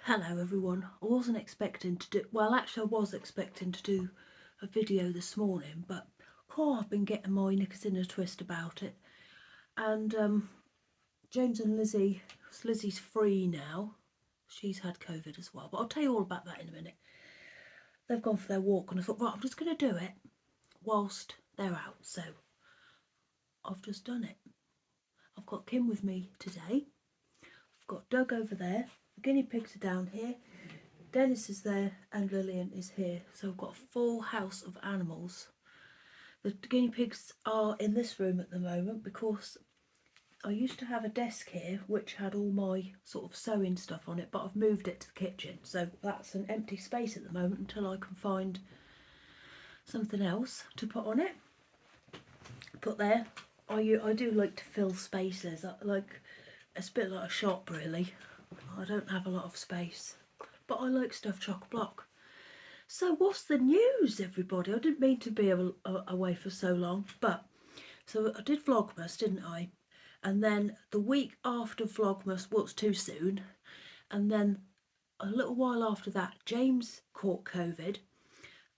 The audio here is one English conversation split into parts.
Hello everyone. I wasn't expecting to do, well actually I was expecting to do a video this morning, but I've been getting my knickers in a twist about it. And James and Lizzy, Lizzie's free now. She's had COVID as well, but I'll tell you all about that in a minute. They've gone for their walk and I thought, right, I'm just going to do it whilst they're out. So I've just done it. I've got Kim with me today. I've got Doug over there. The guinea pigs are down here. Dennis is there and Lillian is here, so we've got a full house of animals. The guinea pigs are in this room at the moment because I used to have a desk here which had all my sort of sewing stuff on it, but I've moved it to the kitchen, so that's an empty space at the moment until I can find something else to put on it. Put there. I do like to fill spaces. It's a bit like a shop really. I don't have a lot of space, but I like stuff chock-a-block. So what's the news, everybody? I didn't mean to be away for so long, but so I did Vlogmas, didn't I? And then the week after Vlogmas was too soon, and then a little while after that James caught COVID,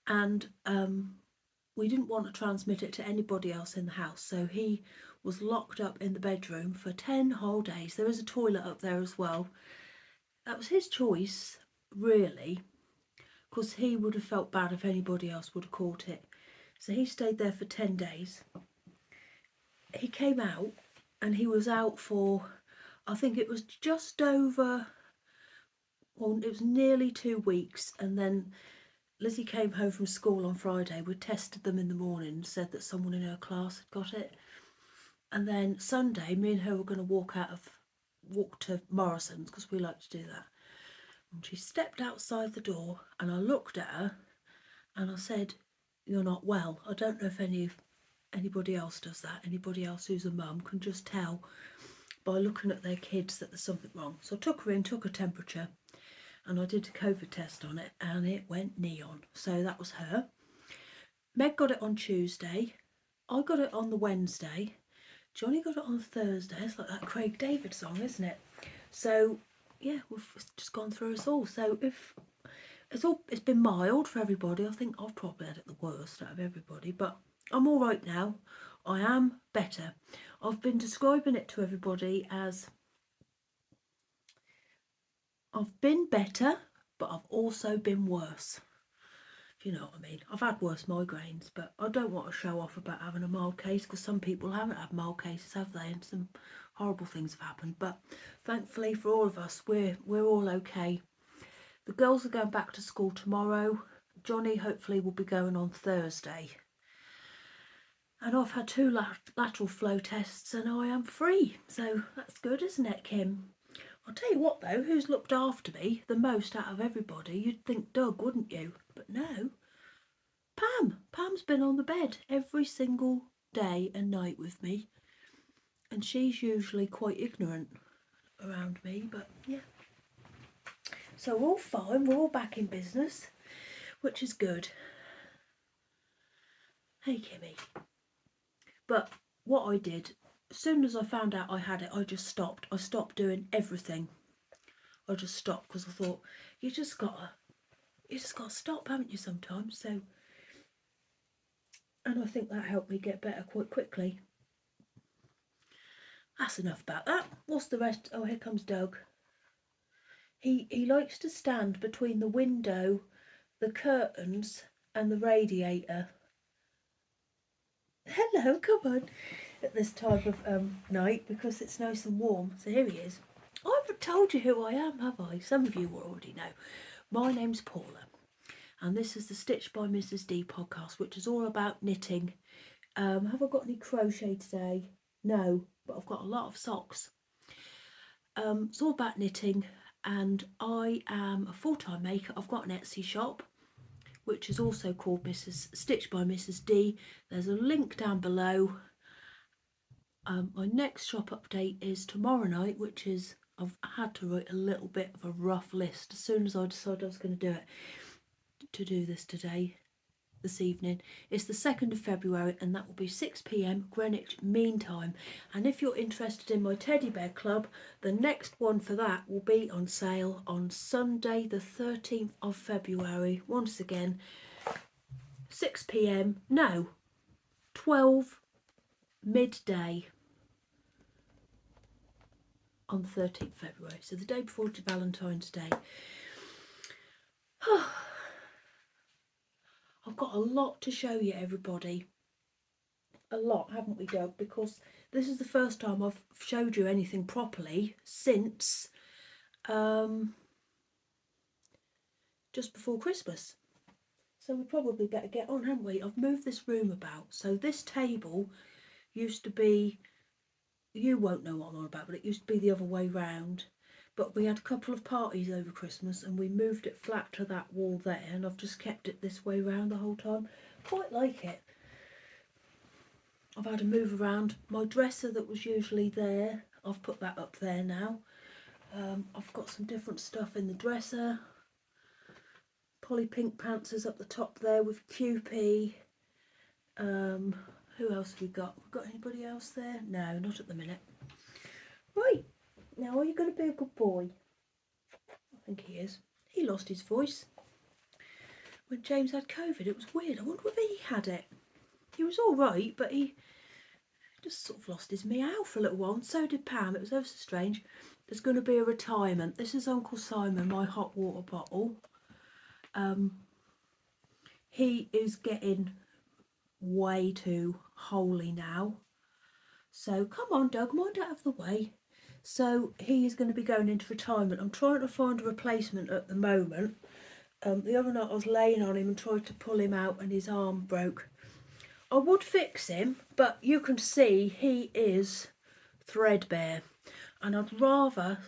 and we didn't want to transmit it to anybody else in the house, so he was locked up in the bedroom for 10 whole days. There is a toilet up there as well. That was his choice, really, because he would have felt bad if anybody else would have caught it. So he stayed there for 10 days. He came out and he was out for, I think it was just over, well, it was nearly 2 weeks. And then Lizzie came home from school on Friday. We tested them in the morning and said that someone in her class had got it. And then Sunday, me and her were going to walk to Morrison's because we like to do that. And she stepped outside the door and I looked at her and I said, "You're not well." I don't know if anybody else does that. Anybody else who's a mum can just tell by looking at their kids that there's something wrong. So I took her in, took her temperature, and I did a COVID test on it and it went neon. So that was her. Meg got it on Tuesday. I got it on the Wednesday. Johnny got it on Thursday. It's like that Craig David song, isn't it? So yeah, we've just gone through us all. So if it's been mild for everybody. I think I've probably had it the worst out of everybody, but I'm all right now. I am better. I've been describing it to everybody as I've been better, but I've also been worse. If you know what I mean. I've had worse migraines, but I don't want to show off about having a mild case because some people haven't had mild cases, have they? And some horrible things have happened. But thankfully for all of us, we're all okay. The girls are going back to school tomorrow. Johnny hopefully will be going on Thursday. And I've had 2 lateral flow tests and I am free. So that's good, isn't it, Kim? I'll tell you what though, who's looked after me the most out of everybody? You'd think Doug, wouldn't you? But no. Pam. Pam's been on the bed every single day and night with me. And she's usually quite ignorant around me, but yeah. So we're all fine, we're all back in business, which is good. Hey Kimmy. But what I did, as soon as I found out I had it, I just stopped. I stopped doing everything. I just stopped because I thought, you just gotta stop, haven't you, sometimes? So, and I think that helped me get better quite quickly. That's enough about that. What's the rest? Oh, here comes Doug. He likes to stand between the window, the curtains and the radiator. Hello, come on. At this time of night because it's nice and warm. So here he is. I haven't told you who I am, have I? Some of you will already know. My name's Paula and this is the Stitch by Mrs. D podcast, which is all about knitting. Have I got any crochet today? No, but I've got a lot of socks. It's all about knitting and I am a full-time maker. I've got an Etsy shop which is also called Mrs. Stitch by Mrs. D. There's a link down below. My next shop update is tomorrow night, which is, I've had to write a little bit of a rough list as soon as I decided I was going to do this today. this evening. It's the 2nd of February and that will be 6 p.m. Greenwich Mean Time. And if you're interested in my teddy bear club, the next one for that will be on sale on Sunday the 13th of February. Once again, 6 p.m. No, 12 midday on the 13th February. So the day before Valentine's Day. I've got a lot to show you, everybody. A lot, haven't we, Doug? Because this is the first time I've showed you anything properly since just before Christmas. So we probably better get on, haven't we? I've moved this room about. So this table used to be, you won't know what I'm on about, but it used to be the other way round. But we had a couple of parties over Christmas and we moved it flat to that wall there, and I've just kept it this way round the whole time. Quite like it. I've had to move around. My dresser that was usually there, I've put that up there now. I've got some different stuff in the dresser. Polly Pink Panthers up the top there with QP. Who else have we got? We've got anybody else there? No, not at the minute. Right, now are you going to be a good boy? I think he is. He lost his voice when James had COVID. It was weird. I wonder if he had it. He was all right, but he just sort of lost his meow for a little while, and so did Pam. It was ever so strange. There's going to be a retirement. This is Uncle Simon, my hot water bottle. He is getting way too holy now. So come on, Doug, mind out of the way. So he is going to be going into retirement. I'm trying to find a replacement at the moment. The other night I was laying on him and tried to pull him out and his arm broke. I would fix him, but you can see he is threadbare. And I'd rather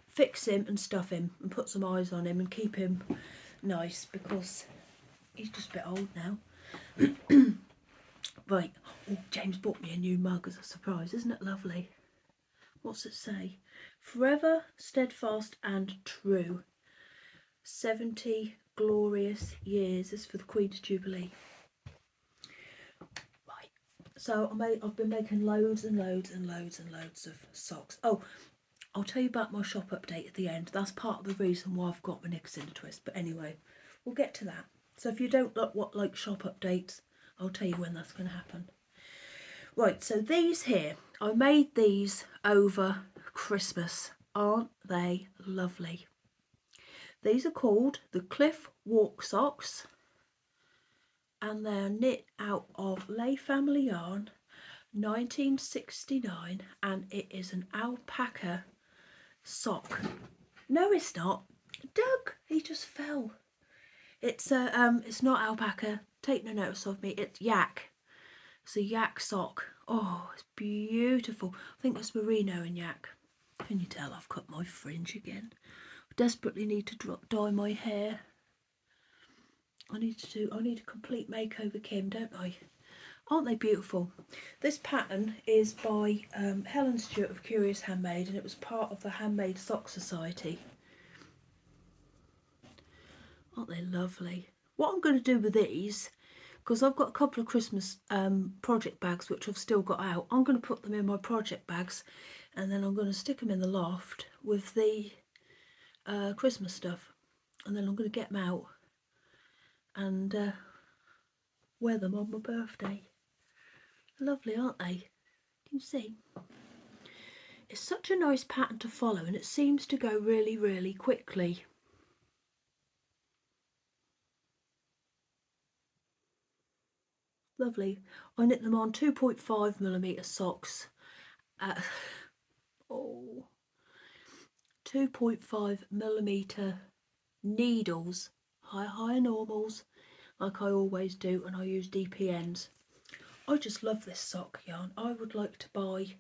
fix him and stuff him and put some eyes on him and keep him nice, because he's just a bit old now. Right, oh, James bought me a new mug as a surprise. Isn't it lovely? What's it say? Forever, steadfast and true. 70 glorious years. This is for the Queen's Jubilee. Right, so I've been making loads and loads and loads and loads of socks. Oh, I'll tell you about my shop update at the end. That's part of the reason why I've got my knickers in a twist. But anyway, we'll get to that. So if you don't like shop updates, I'll tell you when that's going to happen. Right, so these here, I made these over Christmas. Aren't they lovely? These are called the Cliff Walk Socks, and they're knit out of Lay Family Yarn, 1969, and it is an alpaca sock. No, it's not. Doug, he just fell. It's not alpaca. Take no notice of me. It's yak. It's a yak sock. Oh, it's beautiful. I think it's merino and yak. Can you tell I've cut my fringe again? I desperately need to dye my hair. I need a complete makeover, Kim, don't I? Aren't they beautiful? This pattern is by Helen Stewart of Curious Handmade, and it was part of the Handmade Sock Society. Aren't they lovely? What I'm going to do with these, because I've got a couple of Christmas project bags which I've still got out, I'm going to put them in my project bags, and then I'm going to stick them in the loft with the Christmas stuff, and then I'm going to get them out and wear them on my birthday. Lovely, aren't they? Can you see? It's such a nice pattern to follow, and it seems to go really, really quickly. Lovely. I knit them on 2.5mm socks. 2.5mm needles, higher normals, like I always do, and I use DPNs. I just love this sock yarn. I would like to buy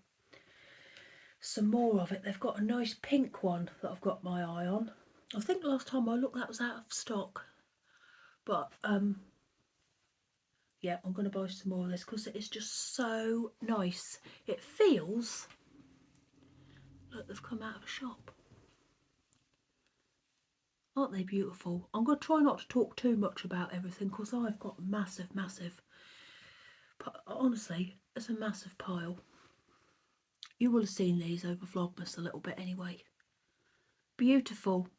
some more of it. They've got a nice pink one that I've got my eye on. I think last time I looked that was out of stock, but yeah, I'm going to buy some more of this because it is just so nice. It feels like they've come out of a shop. Aren't they beautiful? I'm going to try not to talk too much about everything because I've got massive, honestly, it's a massive pile. You will have seen these over Vlogmas a little bit anyway. Beautiful.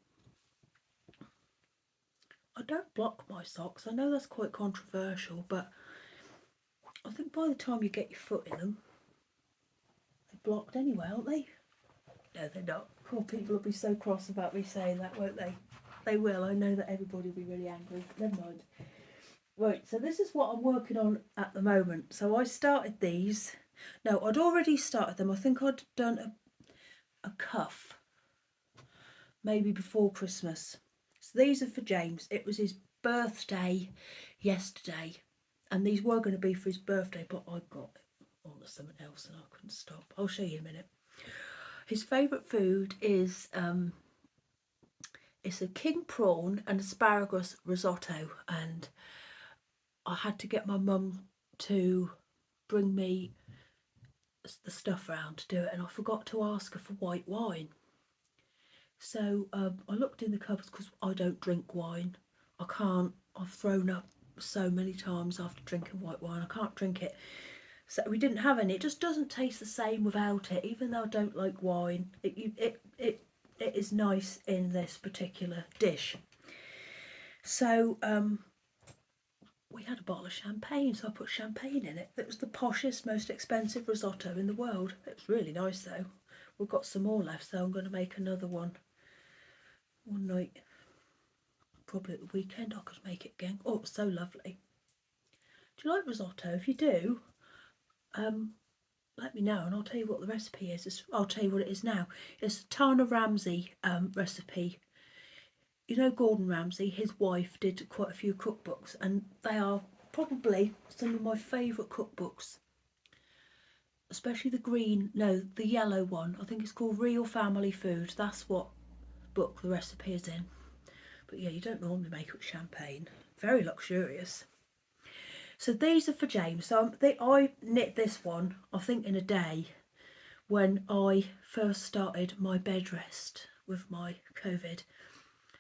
I don't block my socks. I know that's quite controversial, but I think by the time you get your foot in them, they're blocked anyway, aren't they? No, they're not. Poor people will be so cross about me saying that, won't they? They will. I know that everybody will be really angry. Never mind. Right, so this is what I'm working on at the moment. So I started these. No, I'd already started them. I think I'd done a cuff maybe before Christmas. So these are for James. It was his birthday yesterday, and these were going to be for his birthday, but I got on to something else and I couldn't stop. I'll show you in a minute. His favourite food is it's a king prawn and asparagus risotto, and I had to get my mum to bring me the stuff round to do it, and I forgot to ask her for white wine. So I looked in the cupboards because I don't drink wine. I can't. I've thrown up so many times after drinking white wine. I can't drink it. So we didn't have any. It just doesn't taste the same without it. Even though I don't like wine, it is nice in this particular dish. So we had a bottle of champagne, so I put champagne in it. It was the poshest, most expensive risotto in the world. It was really nice though. We've got some more left, so I'm going to make another one night. Probably at the weekend I could make it again. Oh, it was so lovely. Do you like risotto? If you do, let me know and I'll tell you what the recipe is. I'll tell you what it is now. It's a Tana Ramsay recipe. You know Gordon Ramsay, his wife did quite a few cookbooks, and they are probably some of my favourite cookbooks. Especially the yellow one. I think it's called Real Family Food. That's what book the recipe is in. But yeah, you don't normally make it with champagne. Very luxurious. So these are for James. So I knit this one, I think, in a day when I first started my bed rest with my COVID.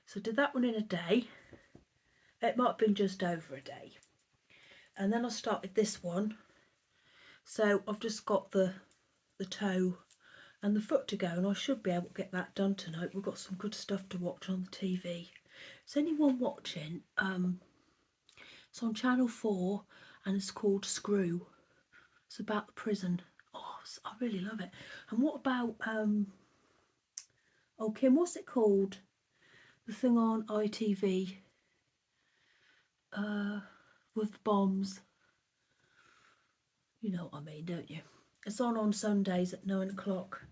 So I did that one in a day. It might have been just over a day. And then I started this one. So I've just got the toe and the foot to go, and I should be able to get that done tonight. We've got some good stuff to watch on the TV. Is anyone watching? It's on Channel 4 and it's called Screw. It's about the prison. Oh, I really love it. And what about oh Kim, what's it called? The thing on ITV with the bombs. You know what I mean, don't you? It's on Sundays at 9 o'clock.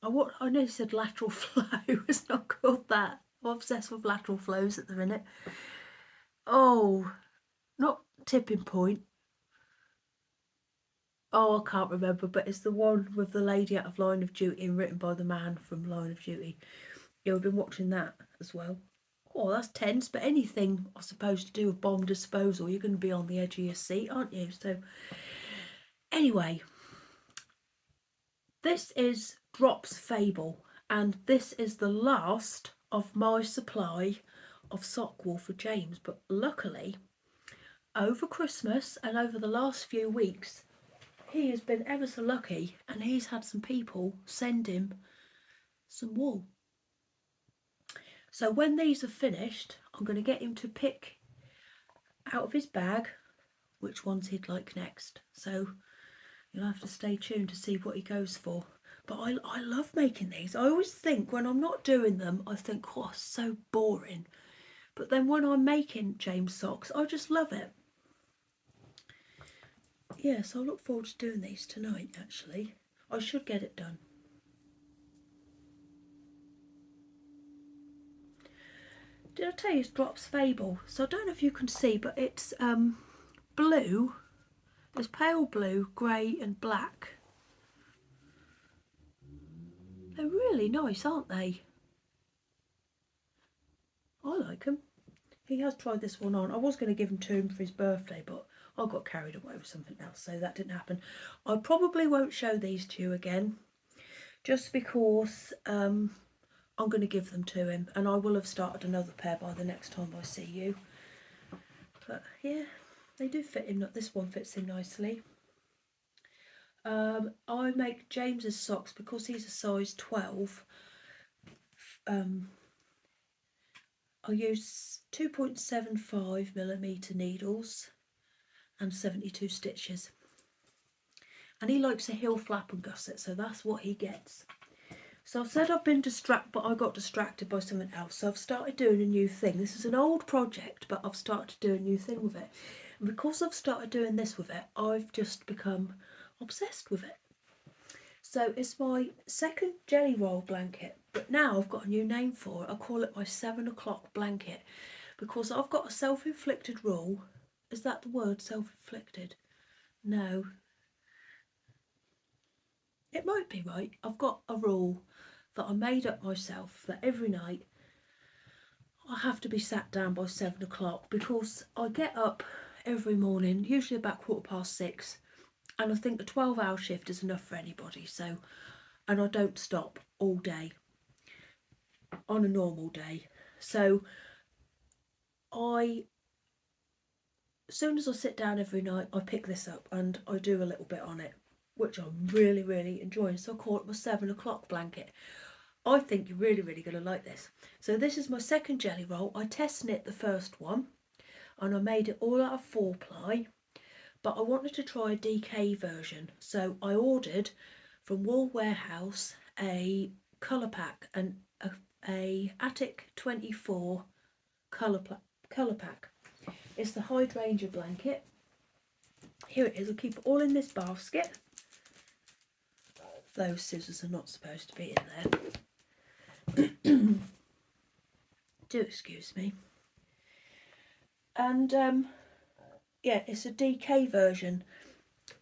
I nearly said lateral flow. It's not called that. I'm obsessed with lateral flows at the minute. Oh, not Tipping Point. Oh, I can't remember, but it's the one with the lady out of Line of Duty and written by the man from Line of Duty. Yeah, we've been watching that as well. Oh, that's tense, but anything, I suppose, to do with bomb disposal, you're going to be on the edge of your seat, aren't you? So, anyway, this is Drop's Fable, and this is the last of my supply of sock wool for James. But luckily, over Christmas and over the last few weeks, he has been ever so lucky, and he's had some people send him some wool. So when these are finished, I'm going to get him to pick out of his bag which ones he'd like next. So you'll have to stay tuned to see what he goes for. But I love making these. I always think when I'm not doing them, I think, oh, so boring. But then when I'm making James socks, I just love it. Yeah, so I look forward to doing these tonight, actually. I should get it done. Did I tell you it's Drop's Fable? So I don't know if you can see, but it's blue. There's pale blue, grey and black. They're really nice, aren't they? I like them. He has tried this one on. I was going to give him to him for his birthday, but I got carried away with something else, so that didn't happen. I probably won't show these to you again, just because I'm going to give them to him, and I will have started another pair by the next time I see you. But yeah, they do fit him. This one fits him nicely. I make James's socks because he's a size 12. I use 2.75mm needles and 72 stitches. And he likes a heel flap and gusset, so that's what he gets. So I've said I've been distracted, but I got distracted by something else. So I've started doing a new thing. This is an old project, but I've started to do a new thing with it. And because I've started doing this with it, I've just become obsessed with it. So it's my second jelly roll blanket, but now I've got a new name for it. I call it my 7 o'clock blanket, because I've got a self-inflicted rule. Is that the word, self-inflicted? No. It might be right. I've got a rule that I made up myself, that every night I have to be sat down by 7 o'clock, because I get up every morning, usually about 6:15, and I think a 12-hour shift is enough for anybody. So, and I don't stop all day on a normal day. So as soon as I sit down every night, I pick this up and I do a little bit on it, which I'm really, really enjoying. So I call it my 7 o'clock blanket. I think you're really, really going to like this. So this is my second jelly roll. I test knit the first one and I made it all out of 4-ply, but I wanted to try a DK version. So I ordered from Wool Warehouse a colour pack and a Attic 24 colour pack. It's the hydrangea blanket. Here it is. I'll keep it all in this basket. Those scissors are not supposed to be in there. Do excuse me. And yeah, it's a DK version,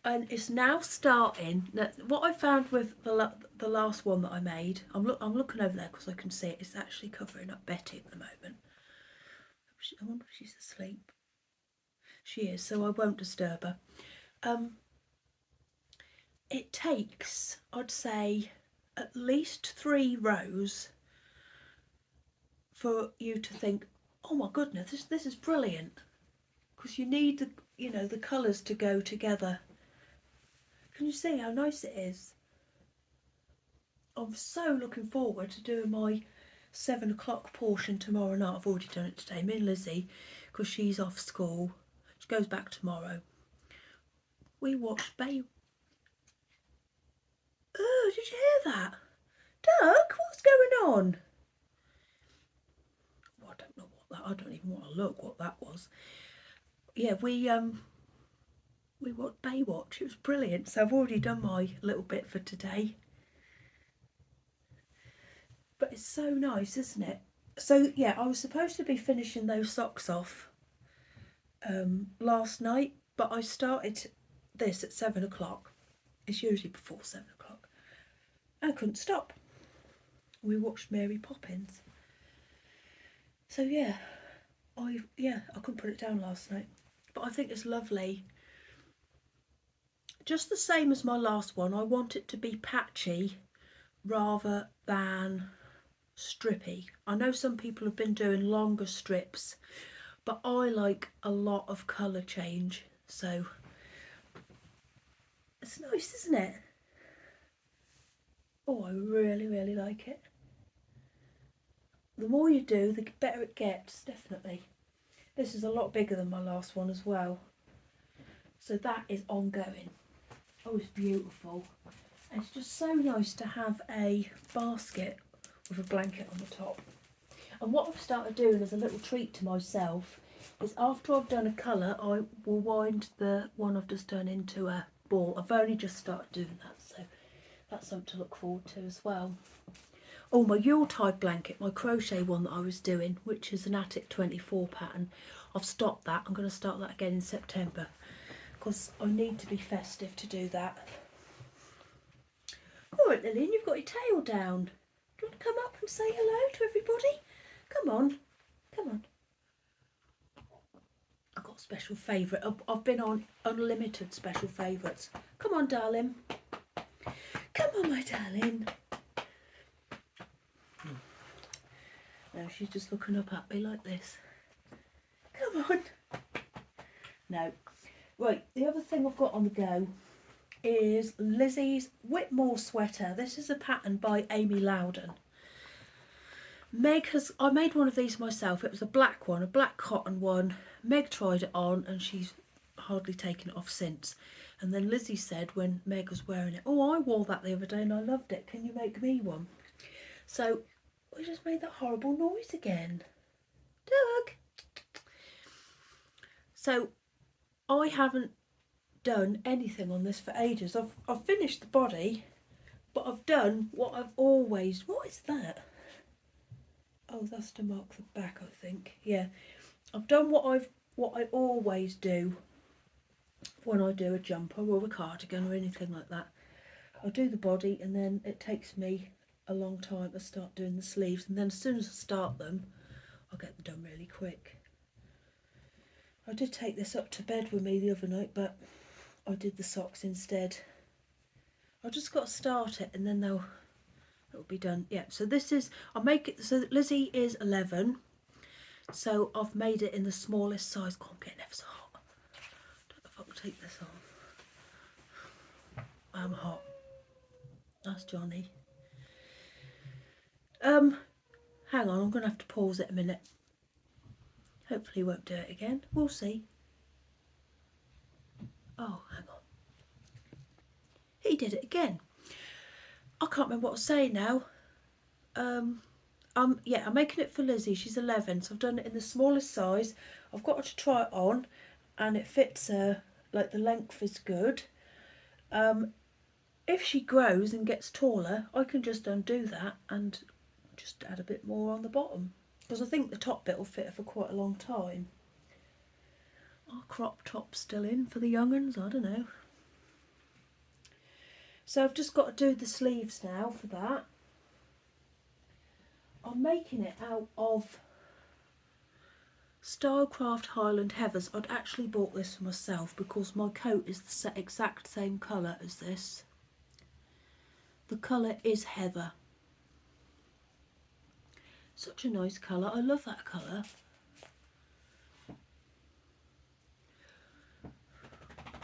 and it's now starting. What I found with the last one that I made, I'm looking over there because I can see it. It's actually covering up Betty at the moment. I wonder if she's asleep. She is, so I won't disturb her. It takes, I'd say, at least 3 rows for you to think, oh my goodness, this is brilliant, because you need the colours to go together. Can you see how nice it is? I'm so looking forward to doing my 7 o'clock portion tomorrow night. I've already done it today. Me and Lizzy, because she's off school. She goes back tomorrow. We watched Oh, did you hear that? Doug, what's going on? Well, I don't know I don't even want to look what that was. Yeah, we watched Baywatch. It was brilliant. So I've already done my little bit for today. But it's so nice, isn't it? So yeah, I was supposed to be finishing those socks off last night, but I started this at 7 o'clock. It's usually before 7 o'clock. And I couldn't stop. We watched Mary Poppins. So yeah, I couldn't put it down last night. But I think it's lovely. Just the same as my last one, I want it to be patchy rather than strippy. I know some people have been doing longer strips, but I like a lot of colour change, so it's nice, isn't it? Oh, I really, really like it. The more you do, the better it gets, definitely. This is a lot bigger than my last one as well, so that is ongoing. Oh, it's beautiful. It's just so nice to have a basket with a blanket on the top. And what I've started doing as a little treat to myself is, after I've done a colour, I will wind the one I've just done into a ball. I've only just started doing that, so that's something to look forward to as well. Oh, my Yuletide blanket, my crochet one that I was doing, which is an Attic 24 pattern, I've stopped that. I'm going to start that again in September, because I need to be festive to do that. All right, Lillian, you've got your tail down. Do you want to come up and say hello to everybody? Come on, come on. I've got a special favourite. I've been on unlimited special favourites. Come on, darling. Come on, my darling. No, she's just looking up at me like this. Come on. No. Right, the other thing I've got on the go is Lizzy's Whitmore sweater. This is a pattern by Amy Loudon. I made one of these myself. It was a black one, a black cotton one. Meg tried it on and she's hardly taken it off since. And then Lizzy said when Meg was wearing it, oh, I wore that the other day and I loved it. Can you make me one? So we just made that horrible noise again. Doug! So I haven't done anything on this for ages. I've finished the body, but I've done what I've always... What is that? Oh, that's to mark the back, I think. Yeah, I've done what I always do when I do a jumper or a cardigan or anything like that. I do the body and then it takes me a long time to start doing the sleeves, and then as soon as I start them, I'll get them done really quick. I did take this up to bed with me the other night, but I did the socks instead. I've just got to start it and then it'll be done. Yeah, so this is, I'll make it, so Lizzy is 11, so I've made it in the smallest size. God, I'm getting ever so hot. I don't know if I can take this off. I'm hot. That's Johnny. Hang on, I'm going to have to pause it a minute. Hopefully he won't do it again. We'll see. Oh, hang on. He did it again. I can't remember what I was saying now. Yeah, I'm making it for Lizzy. She's 11, so I've done it in the smallest size. I've got her to try it on, and it fits her. Like, the length is good. If she grows and gets taller, I can just undo that and just add a bit more on the bottom, because I think the top bit will fit her for quite a long time. Are crop tops still in for the young uns? I don't know. So I've just got to do the sleeves now for that. I'm making it out of Stylecraft Highland Heathers. I'd actually bought this for myself because my coat is the exact same colour as this. The colour is heather. Such a nice colour. I love that colour.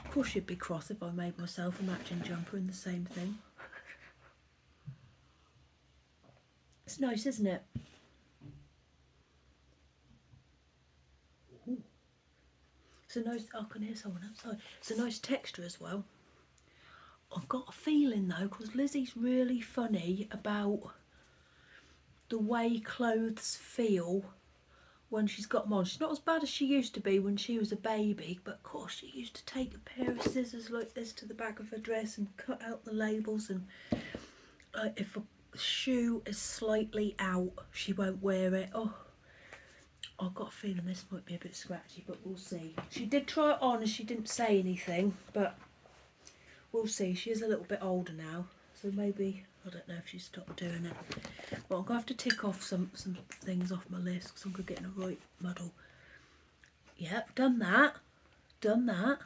Of course you'd be cross if I made myself a matching jumper in the same thing. It's nice, isn't it? Ooh. It's a nice... I can hear someone outside. It's a nice texture as well. I've got a feeling though, because Lizzy's really funny about the way clothes feel when she's got them on. She's not as bad as she used to be when she was a baby, but of course she used to take a pair of scissors like this to the back of her dress and cut out the labels, and if a shoe is slightly out, she won't wear it. Oh, I've got a feeling this might be a bit scratchy, but we'll see. She did try it on and she didn't say anything, but we'll see. She is a little bit older now, so maybe, I don't know if she's stopped doing it. But I'm going to have to tick off some things off my list because I'm going to get in a right muddle. Yep, done that. Done that.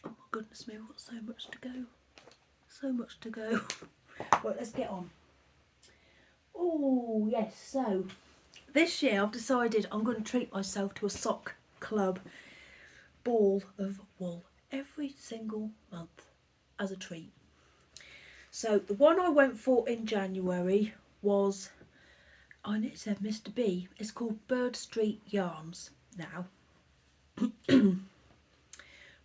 Oh my goodness me, we've got so much to go. So much to go. Right, let's get on. Oh, yes, so this year I've decided I'm going to treat myself to a sock club ball of wool every single month as a treat. So the one I went for in January was, I know it said Mr. B, it's called Bird Street Yarns now.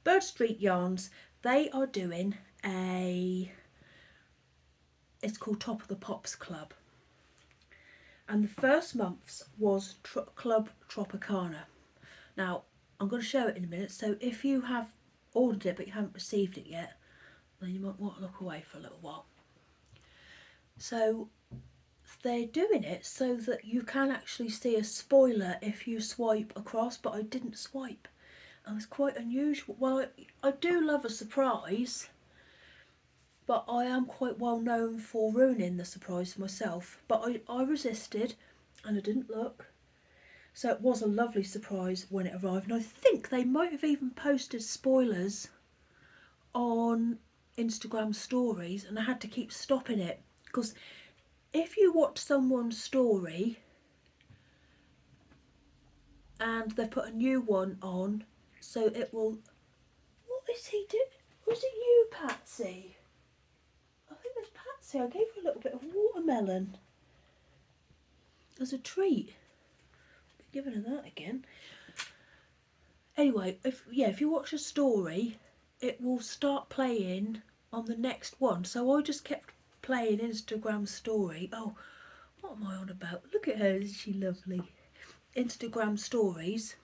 Bird Street Yarns, they are doing it's called Top of the Pops Club. And the first month's was Club Tropicana. Now, I'm going to show it in a minute, so if you have ordered it but you haven't received it yet, then you might want to look away for a little while. So they're doing it so that you can actually see a spoiler if you swipe across, but I didn't swipe. And it's quite unusual. Well, I do love a surprise, but I am quite well known for ruining the surprise myself. But I resisted and I didn't look. So it was a lovely surprise when it arrived. And I think they might have even posted spoilers on Instagram stories, and I had to keep stopping it because if you watch someone's story and they put a new one on, so it will... What is he doing? Was it you, Patsy? I think it was Patsy. I gave her a little bit of watermelon as a treat. Giving her that again. Anyway, if you watch a story, it will start playing on the next one. So I just kept playing Instagram story. Oh, what am I on about? Look at her, isn't she lovely? Instagram stories.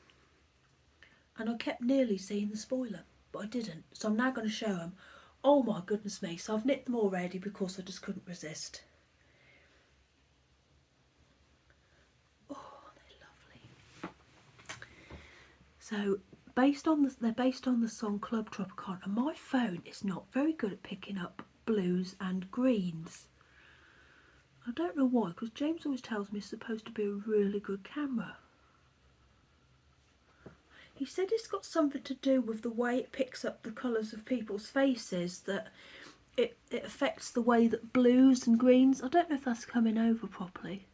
And I kept nearly seeing the spoiler, but I didn't. So I'm now going to show them. Oh my goodness me. So I've knit them already because I just couldn't resist. Oh, they're lovely. So they're based on the song Club Tropicana. And my phone is not very good at picking up blues and greens. I don't know why, because James always tells me it's supposed to be a really good camera. He said it's got something to do with the way it picks up the colours of people's faces, that it affects the way that blues and greens... I don't know if that's coming over properly.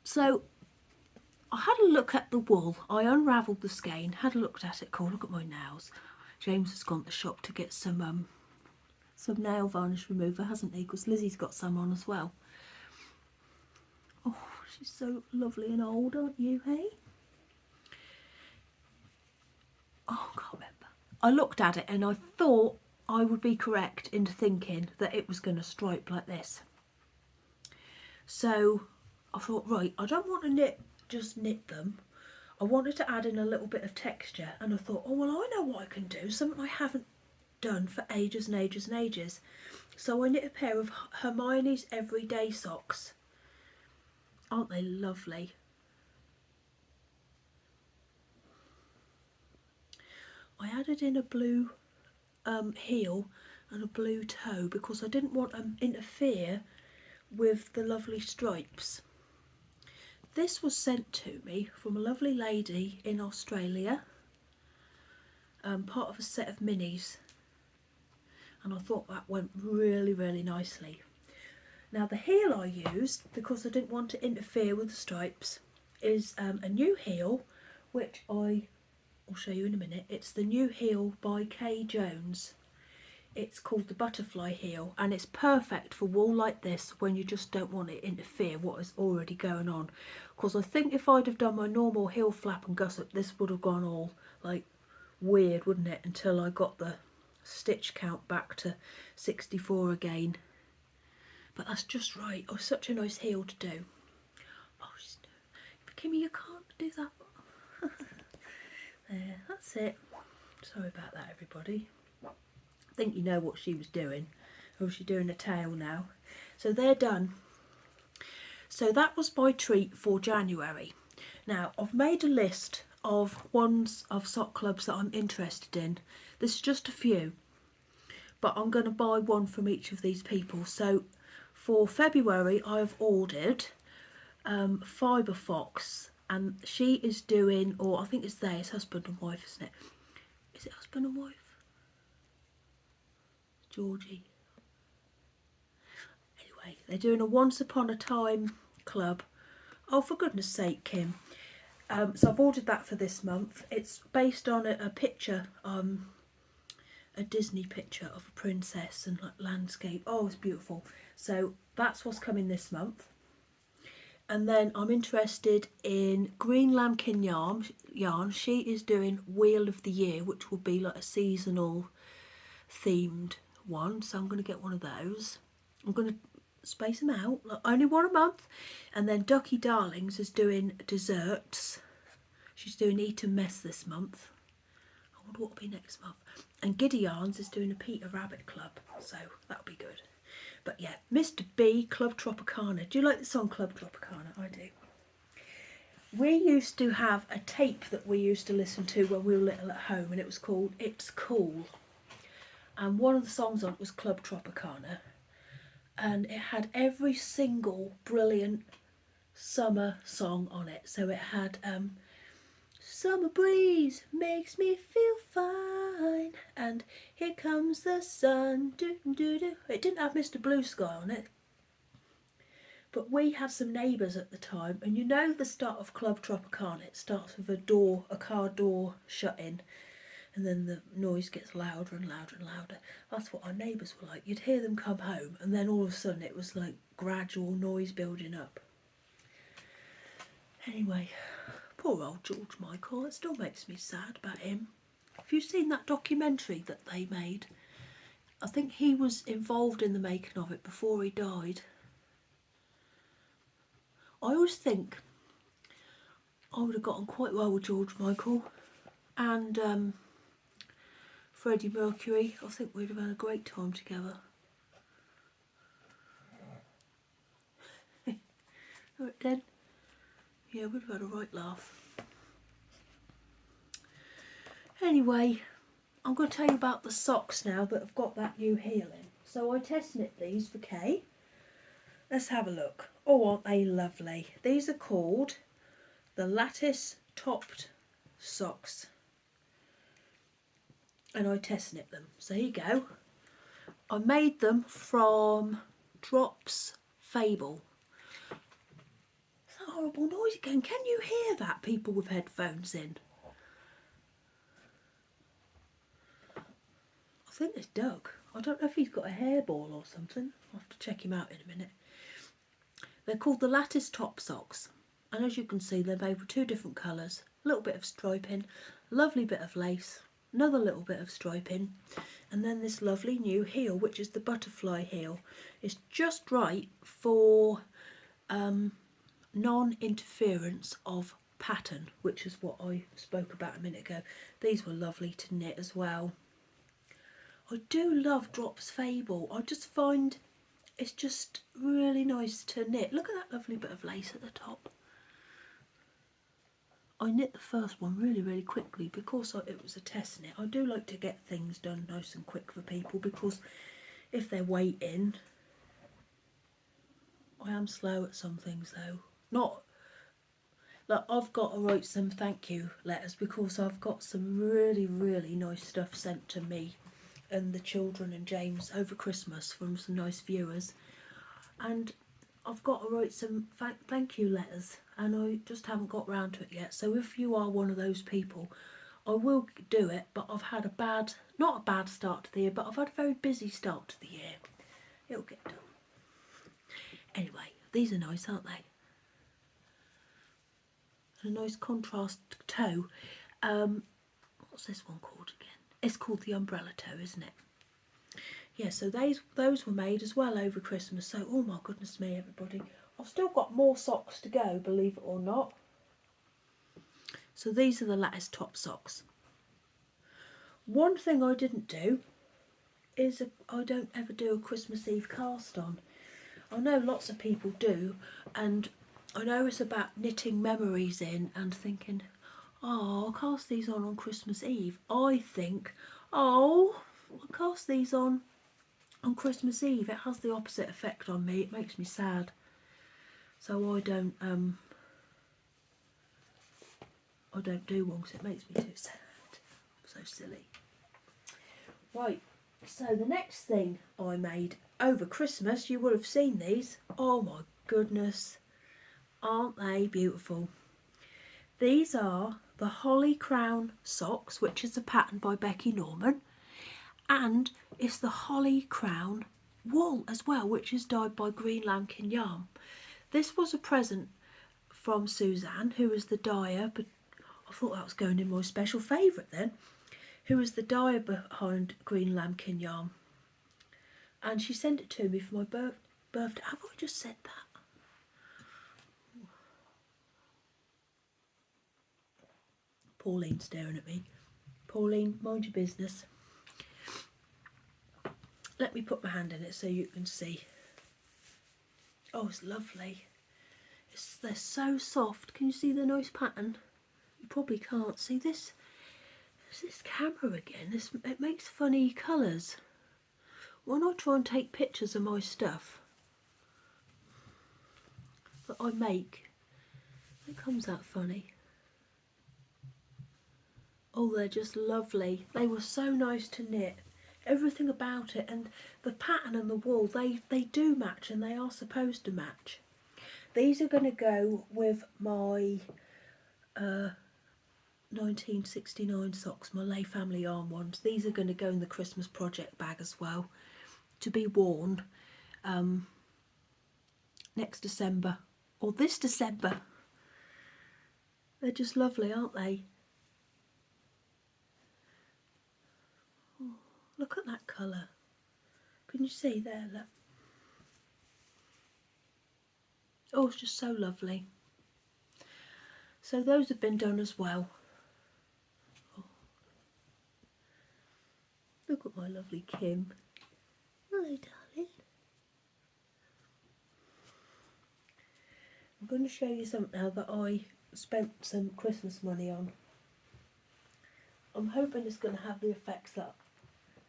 So I had a look at the wool. I unravelled the skein, had a look at it. Cool, look at my nails. James has gone to the shop to get some nail varnish remover, hasn't he? Because Lizzie's got some on as well. Oh, she's so lovely and old, aren't you, hey? Oh, I can't remember. I looked at it and I thought I would be correct in thinking that it was going to stripe like this. So I thought, right, I don't want to just knit them. I wanted to add in a little bit of texture, and I thought, oh well, I know what I can do, something I haven't done for ages and ages and ages. So I knit a pair of Hermione's Everyday Socks. Aren't they lovely? I added in a blue heel and a blue toe because I didn't want to interfere with the lovely stripes. This was sent to me from a lovely lady in Australia, part of a set of minis, and I thought that went really, really nicely. Now the heel I used, because I didn't want to interfere with the stripes, is a new heel, which I'll show you in a minute. It's the new heel by Kay Jones. It's called the butterfly heel, and it's perfect for wool like this when you just don't want it to interfere what is already going on. Because I think if I'd have done my normal heel flap and gusset, this would have gone all like weird, wouldn't it, until I got the stitch count back to 64 again. But that's just right. Oh, such a nice heel to do. Oh, Kimmy, you can't do that. There, that's it. Sorry about that, everybody. I think you know what she was doing. Or is she doing a tail now? So they're done. So that was my treat for January. Now I've made a list of ones of sock clubs that I'm interested in. This is just a few, but I'm going to buy one from each of these people. So for February I've ordered Fibre Fox, and she is doing, or I think it's it's husband and wife, isn't it? Is it husband and wife? Georgie. Anyway, they're doing a Once Upon a Time club. Oh, for goodness sake, Kim. So I've ordered that for this month. It's based on a picture, a Disney picture of a princess and like landscape. Oh, it's beautiful. So that's what's coming this month. And then I'm interested in Green Lambkin yarn. She is doing Wheel of the Year, which will be like a seasonal themed one. So I'm going to get one of those. I'm going to space them out, like only one a month. And then Ducky Darlings is doing desserts. She's doing Eat and Mess this month. I wonder what will be next month. And Giddy Yarns is doing a Peter Rabbit Club, so that'll be good. But yeah, Mr. B, Club Tropicana. Do you like the song Club Tropicana? I do. We used to have a tape that we used to listen to when we were little at home, and it was called It's Cool. And one of the songs on it was Club Tropicana. And it had every single brilliant summer song on it. So it had Summer Breeze Makes Me Feel Fine, and Here Comes the Sun, do do do. It didn't have Mr. Blue Sky on it, But we had some neighbours at the time, and you know the start of Club Tropicana, it starts with a car door shutting, and then the noise gets louder and louder and louder. That's what our neighbours were like. You'd hear them come home, and then all of a sudden it was like gradual noise building up. Anyway, poor old George Michael, it still makes me sad about him. Have you seen that documentary that they made? I think he was involved in the making of it before he died. I always think I would have gotten quite well with George Michael and Freddie Mercury. I think we'd have had a great time together. Alright then. Yeah, we'd have had a right laugh. Anyway, I'm going to tell you about the socks now that have got that new heel in. So I test knit these for Kay. Let's have a look. Oh, aren't they lovely? These are called the lattice topped socks. And I test knit them. So here you go. I made them from Drops Fable. It's that horrible noise again. Can you hear that, people with headphones in? I think it's Doug. I don't know if he's got a hairball or something. I'll have to check him out in a minute. They're called the lattice top socks. And as you can see, they're made with two different colours. A little bit of striping, lovely bit of lace, another little bit of striping, and then this lovely new heel, which is the butterfly heel. It's just right for non-interference of pattern, which is what I spoke about a minute ago. These were lovely to knit as well. I do love Drops Fable. I just find it's just really nice to knit. Look at that lovely bit of lace at the top. I knit the first one really quickly because it was a test knit. I do like to get things done nice and quick for people because if they're waiting, I am slow at some things though. Not like I've got to write some thank you letters because I've got some really nice stuff sent to me and the children and James over Christmas from some nice viewers, and I've got to write some thank you letters and I just haven't got round to it yet. So if you are one of those people, I will do it, but I've had not a bad start to the year, but I've had a very busy start to the year. It'll get done. Anyway, these are nice, aren't they? And a nice contrast toe. What's this one called again? It's called the umbrella toe, isn't it? Yeah, so those were made as well over Christmas. So, oh my goodness me, everybody. I've still got more socks to go, believe it or not. So these are the lattice top socks. One thing I didn't do is I don't ever do a Christmas Eve cast on. I know lots of people do, and I know it's about knitting memories in and thinking, oh, I'll cast these on Christmas Eve. I think, oh, I'll cast these on Christmas Eve. It has the opposite effect on me. It makes me sad. So I don't do one because it makes me too sad. So silly. Right, so the next thing I made over Christmas, you would have seen these. Oh my goodness, aren't they beautiful? These are the Holly Crown socks, which is a pattern by Becky Norman, and it's the Holly Crown wool as well, which is dyed by Green Lambkin Yarn. This was a present from Suzanne, who was the dyer, but I thought that was going in my special favourite then, who was the dyer behind Green Lambkin Yarn. And she sent it to me for my birthday. Have I just said that? Pauline's staring at me. Pauline, mind your business. Let me put my hand in it so you can see. Oh, it's lovely. They're so soft. Can you see the nice pattern? You probably can't see this. It's this camera again. It makes funny colours. When I try and take pictures of my stuff that I make, it comes out funny. Oh, they're just lovely. They were so nice to knit. Everything about it, and the pattern and the wool, they do match, and they are supposed to match. These are going to go with my 1969 socks, my Lay Family Yarn ones. These are going to go in the Christmas project bag as well, to be worn next December, or this December. They're just lovely, aren't they? Oh, look at that colour. Can you see there? Look. Oh, it's just so lovely. So those have been done as well. Oh. Look at my lovely Kim. Hello, darling. I'm going to show you something now that I spent some Christmas money on. I'm hoping it's going to have the effects that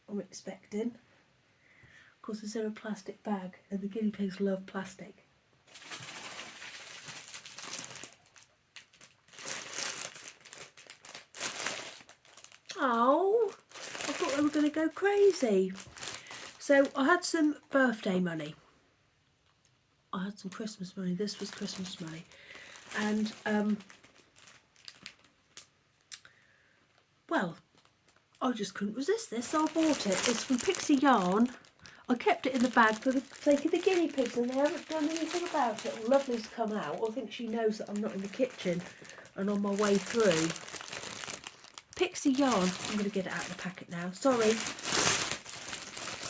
I'm expecting. Of course, it's in a plastic bag, and the guinea pigs love plastic. Oh, I thought they were going to go crazy. So I had some birthday money. I had some Christmas money. This was Christmas money. And, well, I just couldn't resist this, so I bought it. It's from Pixie Yarn. I kept it in the bag for the sake of the guinea pigs, and they haven't done anything about it. Well, Lovely's come out. I think she knows that I'm not in the kitchen and on my way through. Pixie Yarn. I'm going to get it out of the packet now. Sorry.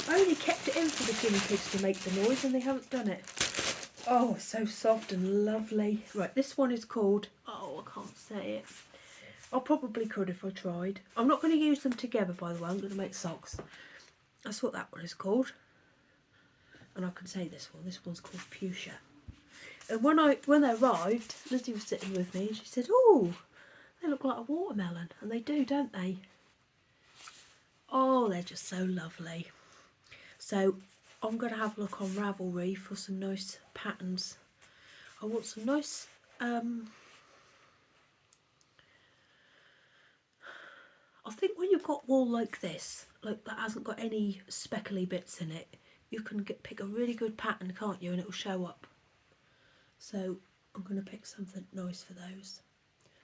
I only kept it in for the guinea pigs to make the noise, and they haven't done it. Oh, it's so soft and lovely. Right, this one is called... Oh, I can't say it. I probably could if I tried. I'm not going to use them together, by the way. I'm going to make socks. That's what that one is called. And I can say this one. This one's called Fuchsia. And when they arrived, Lizzy was sitting with me and she said, "Oh, they look like a watermelon." And they do, don't they? Oh, they're just so lovely. So I'm going to have a look on Ravelry for some nice patterns. I want some nice... I think when you've got wool like this, like that hasn't got any speckly bits in it, you can pick a really good pattern, can't you? And it will show up. So I'm going to pick something nice for those.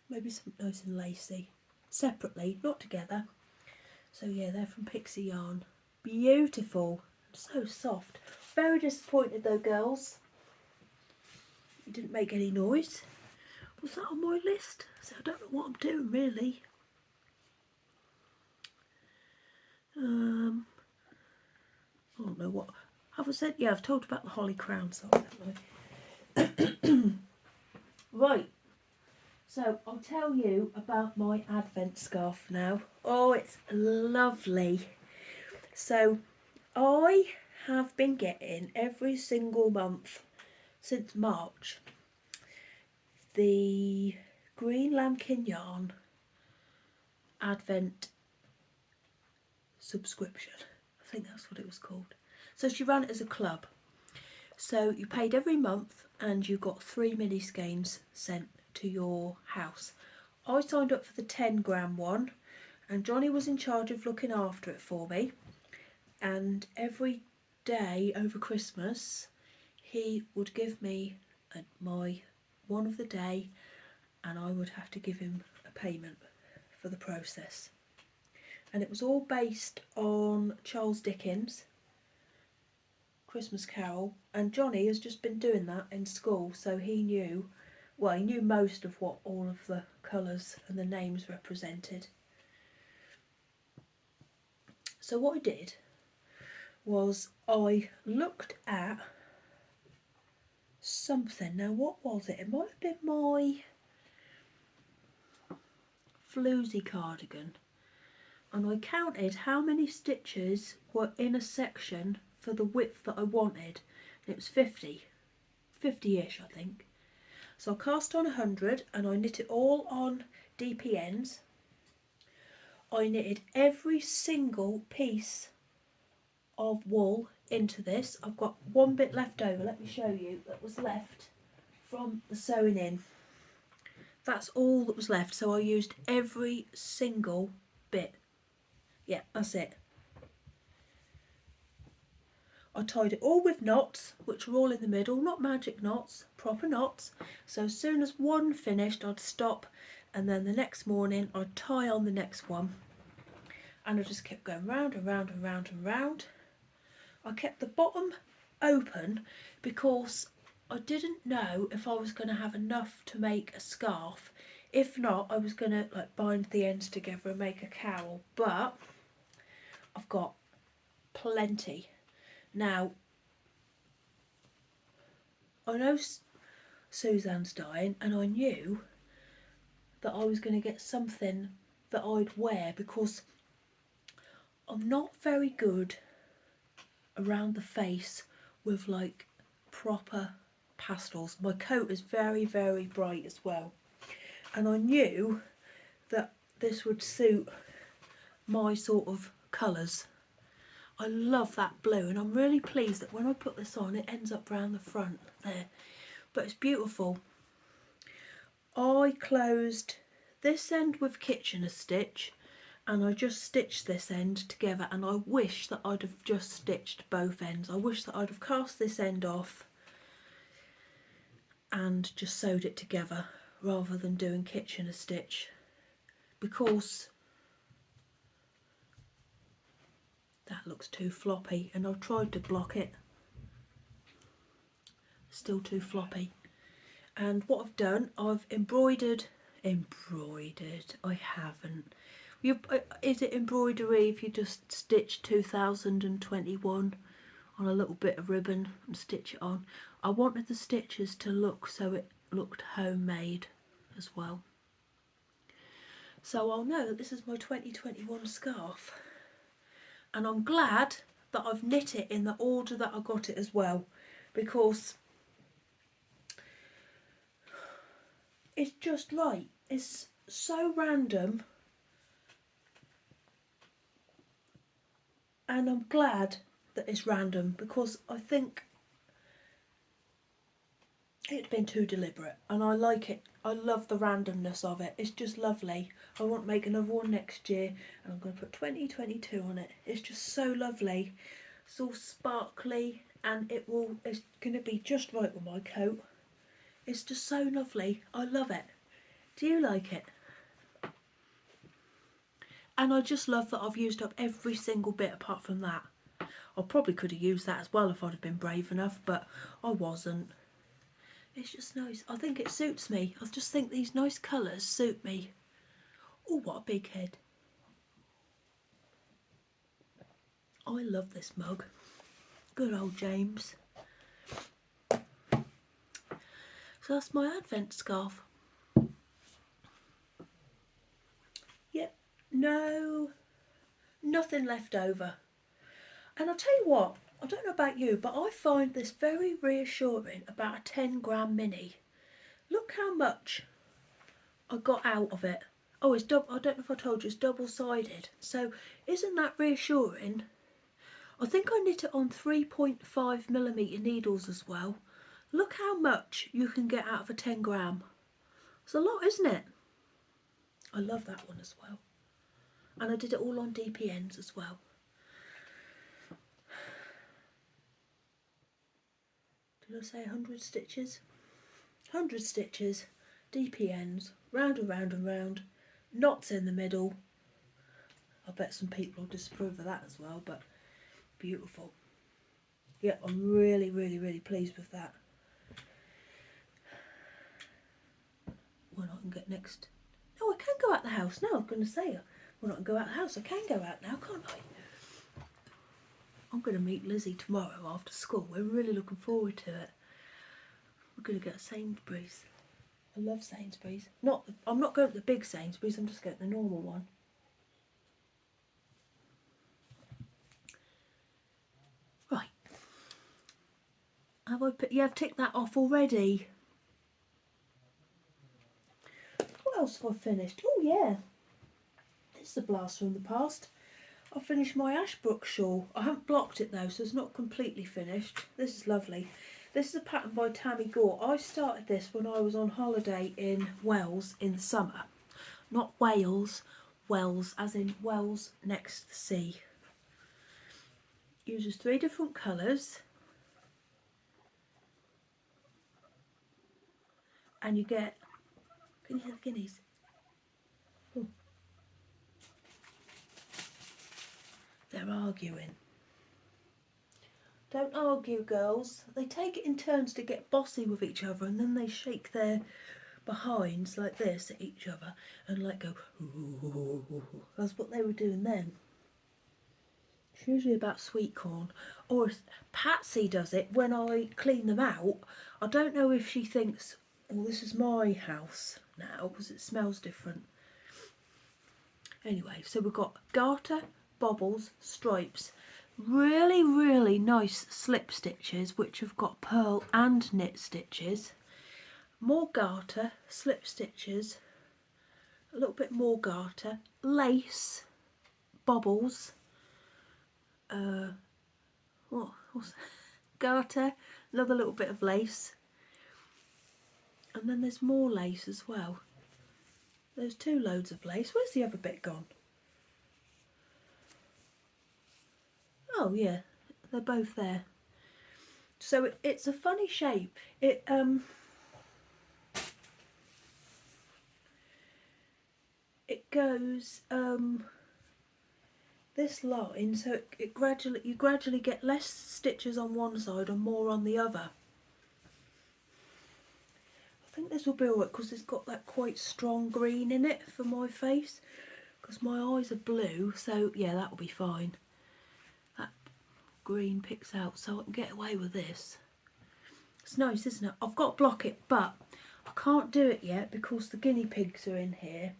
Maybe something nice and lacy. Separately, not together. So yeah, they're from Pixie Yarn. Beautiful. So soft. Very disappointed though, girls. You didn't make any noise. Was that on my list? So I don't know what I'm doing really. I don't know what. Have I said? Yeah, I've talked about the holly crown side, haven't I? Right. So I'll tell you about my Advent scarf now. Oh, it's lovely. So I have been getting every single month since March the Green Lambkin Yarn Advent subscription. I think that's what it was called. So she ran it as a club. So you paid every month and you got 3 mini skeins sent to your house. I signed up for the 10-gram one, and Johnny was in charge of looking after it for me. And every day over Christmas, he would give me my one of the day, and I would have to give him a payment for the process. And it was all based on Charles Dickens' Christmas Carol, and Johnny has just been doing that in school, so he knew, well, he knew most of what all of the colours and the names represented. So what I did was I looked at something. Now what was it? It might have been my floozy cardigan, and I counted how many stitches were in a section for the width that I wanted. It was 50-ish I think. So I cast on 100 and I knit it all on DPNs. I knitted every single piece of wool into this. I've got one bit left over, let me show you, that was left from the sewing in. That's all that was left, so I used every single bit. Yeah, that's it. I tied it all with knots, which were all in the middle, not magic knots, proper knots. So as soon as one finished, I'd stop, and then the next morning I'd tie on the next one. And I just kept going round and round and round and round. I kept the bottom open because I didn't know if I was going to have enough to make a scarf. If not, I was going to like bind the ends together and make a cowl. But I've got plenty. Now, I know Suzanne's dying, and I knew that I was going to get something that I'd wear because I'm not very good around the face with like proper pastels. My coat is very, very bright as well, and I knew that this would suit my sort of colours. I love that blue, and I'm really pleased that when I put this on it ends up round the front there, but it's beautiful. I closed this end with Kitchener stitch, and I just stitched this end together, and I wish that I'd have just stitched both ends. I wish that I'd have cast this end off and just sewed it together rather than doing Kitchener stitch, because that looks too floppy, and I've tried to block it, still too floppy. And what I've done, I've embroidered, I haven't. Is it embroidery if you just stitch 2021 on a little bit of ribbon and stitch it on? I wanted the stitches to look so it looked homemade as well. So I'll know that this is my 2021 scarf. And I'm glad that I've knit it in the order that I got it as well, because it's just right. It's so random, and I'm glad that it's random because I think it'd been too deliberate, and I like it. I love the randomness of it. It's just lovely. I want to make another one next year, and I'm going to put 2022 on it. It's just so lovely. It's all sparkly, and it's going to be just right with my coat. It's just so lovely. I love it. Do you like it? And I just love that I've used up every single bit apart from that. I probably could have used that as well if I'd have been brave enough, but I wasn't. It's just nice. I think it suits me. I just think these nice colours suit me. Oh, what a big head. I love this mug. Good old James. So that's my Advent scarf. Yep, nothing left over. And I'll tell you what, I don't know about you, but I find this very reassuring about a 10-gram mini. Look how much I got out of it. Oh, it's double. I don't know if I told you, it's double-sided. So isn't that reassuring? I think I knit it on 3.5mm needles as well. Look how much you can get out of a 10-gram. It's a lot, isn't it? I love that one as well. And I did it all on DPNs as well. Did I say 100 stitches? 100 stitches, DPNs, round and round and round, knots in the middle. I bet some people will disapprove of that as well, but beautiful. Yeah, I'm really, really, really pleased with that. When I can get next. No, I can go out the house now. I'm going to say, when I can go out the house, I can go out now, can't I? I'm going to meet Lizzy tomorrow after school. We're really looking forward to it. We're going to go to Sainsbury's. I love Sainsbury's. I'm not going to the big Sainsbury's, I'm just going to the normal one. Right. I've ticked that off already. What else have I finished? Oh yeah. It's a blast from the past. I finished my Ashbrook shawl. I haven't blocked it though, so it's not completely finished. This is lovely. This is a pattern by Tammy Gore. I started this when I was on holiday in Wales in the summer. Not Wales, Wells, as in Wells next to the sea. Uses 3 different colours, and you get, can you hear the guineas? Oh, they're arguing. Don't argue, girls. They take it in turns to get bossy with each other, and then they shake their behinds like this at each other and like go, ooh. That's what they were doing then. It's usually about sweet corn. Or Patsy does it when I clean them out. I don't know if she thinks, well, this is my house now because it smells different. Anyway, so we've got garter, bobbles, stripes, really, really nice slip stitches which have got pearl and knit stitches, more garter, slip stitches, a little bit more garter, lace, bobbles, what's garter, another little bit of lace, and then there's more lace as well. There's 2 loads of lace. Where's the other bit gone? Oh yeah, they're both there. So it's a funny shape. It goes this line, so you gradually get less stitches on one side and more on the other. I think this will be alright because it's got that quite strong green in it for my face, because my eyes are blue, so yeah, that will be fine. That green picks out, so I can get away with this. It's nice, isn't it? I've got to block it, but I can't do it yet because the guinea pigs are in here.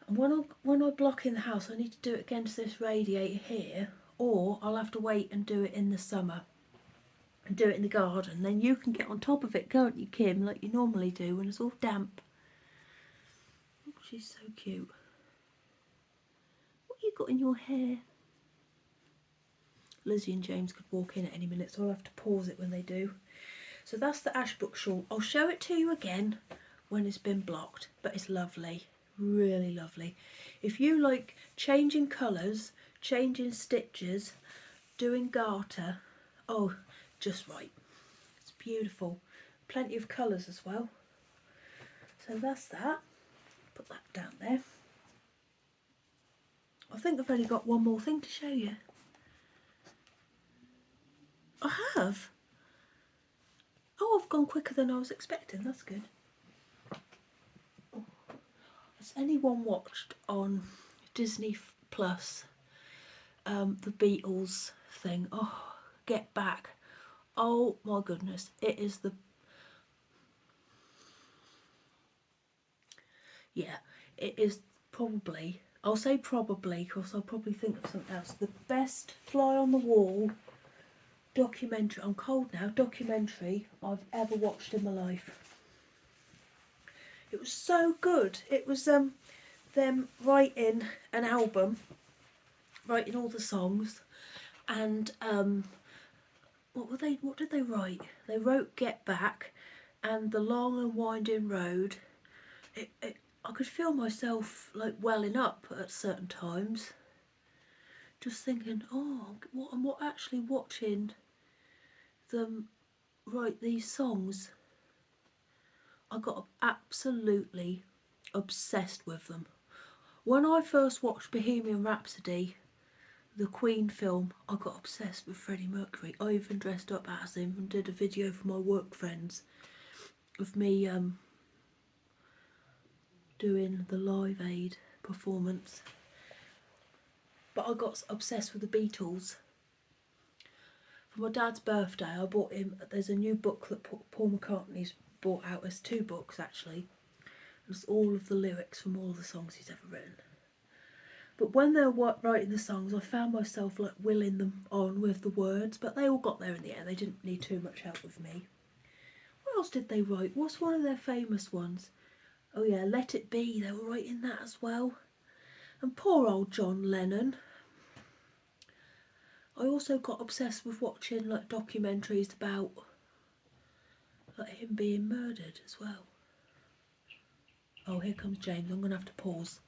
And when I block in the house, I need to do it against this radiator here, or I'll have to wait and do it in the summer and do it in the garden. Then you can get on top of it, can't you, Kim, like you normally do when it's all damp. Oh, she's so cute. What you got in your hair? Lizzie and James could walk in at any minute, so I'll have to pause it when they do. So that's the ashbrook shawl. I'll show it to you again when it's been blocked, but it's lovely, really lovely. If you like changing colours, changing stitches, doing garter, oh, just right. It's beautiful. Plenty of colours as well. So that's that. Put that down there. I think I've only got one more thing to show you. I have. Oh, I've gone quicker than I was expecting. That's good. Has anyone watched on Disney Plus the Beatles thing? Oh, Get Back. Oh my goodness. It is the... Yeah, it is probably... I'll say probably because I'll probably think of something else. The best fly on the wall documentary, I'm cold now, documentary I've ever watched in my life. It was so good. It was them writing an album, writing all the songs, and what did they write? They wrote Get Back and The Long and Winding Road. I could feel myself like welling up at certain times, just thinking, oh, I'm actually watching them write these songs. I got absolutely obsessed with them. When I first watched Bohemian Rhapsody, the Queen film, I got obsessed with Freddie Mercury. I even dressed up as him and did a video for my work friends of me doing the Live Aid performance. But I got obsessed with the Beatles. For my dad's birthday, I bought him, there's a new book that Paul McCartney's brought out. There's 2 books actually. It's all of the lyrics from all the songs he's ever written. But when they were writing the songs, I found myself like willing them on with the words, but they all got there in the end. They didn't need too much help with me. What else did they write? What's one of their famous ones? Oh yeah, Let It Be, they were writing that as well. And poor old John Lennon. I also got obsessed with watching like documentaries about like him being murdered as well. Oh, here comes James. I'm going to have to pause.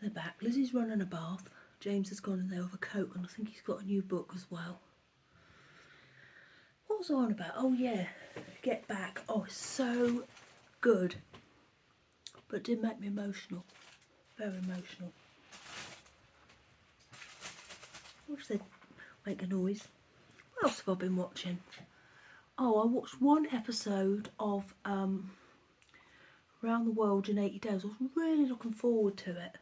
They're back. Lizzie's running a bath. James has gone in there with a coat and I think he's got a new book as well. What was I on about? Oh yeah, Get Back. Oh, so good. But it did make me emotional. Very emotional. I wish they'd make a noise. What else have I been watching? Oh, I watched one episode of Around the World in 80 Days. I was really looking forward to it.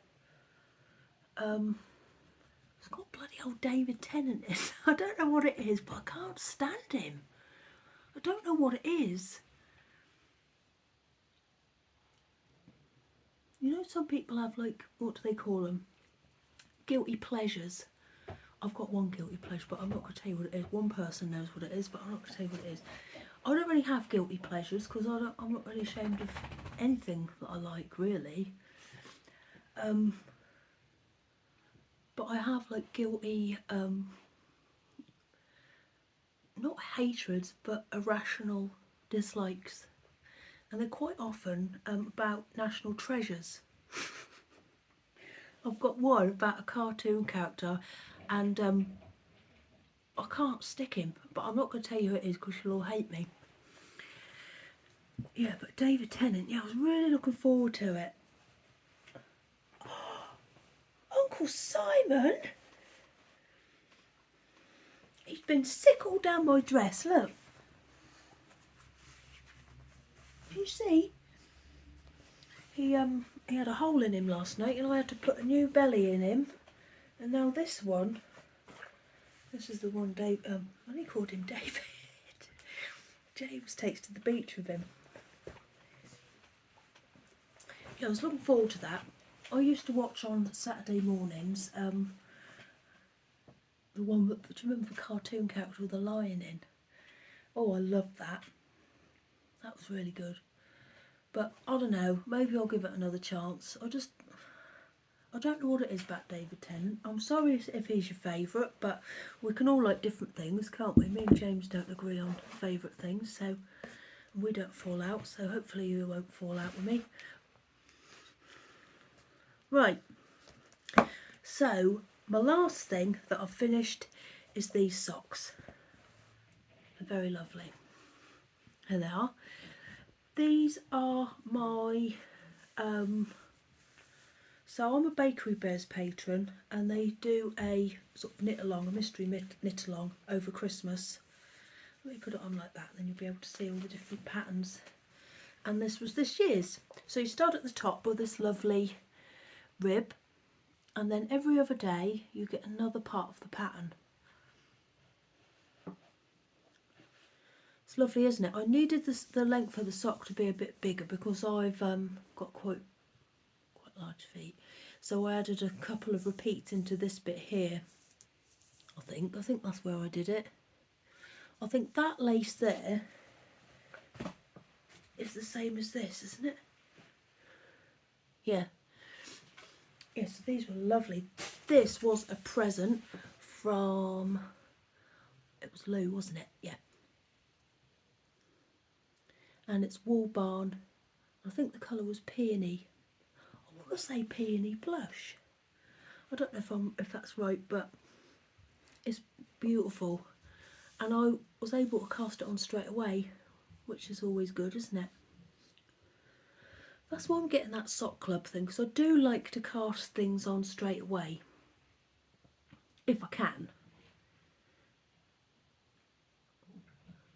It's got bloody old David Tennant in it. I don't know what it is, but I can't stand him. I don't know what it is. You know, some people have, like, what do they call them? Guilty pleasures. I've got one guilty pleasure, but I'm not going to tell you what it is. One person knows what it is, but I'm not going to tell you what it is. I don't really have guilty pleasures because I'm not really ashamed of anything that I like, really. But I have, like, guilty, not hatreds, but irrational dislikes. And they're quite often about national treasures. I've got one about a cartoon character, and I can't stick him, but I'm not going to tell you who it is because you'll all hate me. Yeah, but David Tennant, yeah, I was really looking forward to it. Oh, Uncle Simon! He's been sick all down my dress, look. Can you see? He had a hole in him last night and I had to put a new belly in him. And now this one, this is the one Dave, I only called him David. James takes to the beach with him. Yeah, I was looking forward to that. I used to watch on Saturday mornings, the one that, do you remember the cartoon character with the lion in? Oh, I loved that. That was really good. But I don't know, maybe I'll give it another chance. I don't know what it is about David Tennant. I'm sorry if he's your favourite, but we can all like different things, can't we? Me and James don't agree on favourite things, so we don't fall out, so hopefully you won't fall out with me. Right, so my last thing that I've finished is these socks. They're very lovely. Here they are. These are my, so I'm a Bakery Bears patron and they do a sort of knit along, a mystery knit along over Christmas. Let me put it on like that, then you'll be able to see all the different patterns. And this was this year's. So you start at the top with this lovely rib and then every other day you get another part of the pattern. It's lovely, isn't it? I needed the length of the sock to be a bit bigger because I've got quite large feet. So I added a couple of repeats into this bit here. I think that's where I did it. I think that lace there is the same as this, isn't it? Yeah. Yes, so these were lovely. This was a present from, it was Lou, wasn't it? Yeah. And it's Wool Barn. I think the colour was peony. I want to say peony blush. I don't know if that's right, but it's beautiful. And I was able to cast it on straight away, which is always good, isn't it? That's why I'm getting that sock club thing, because I do like to cast things on straight away, if I can.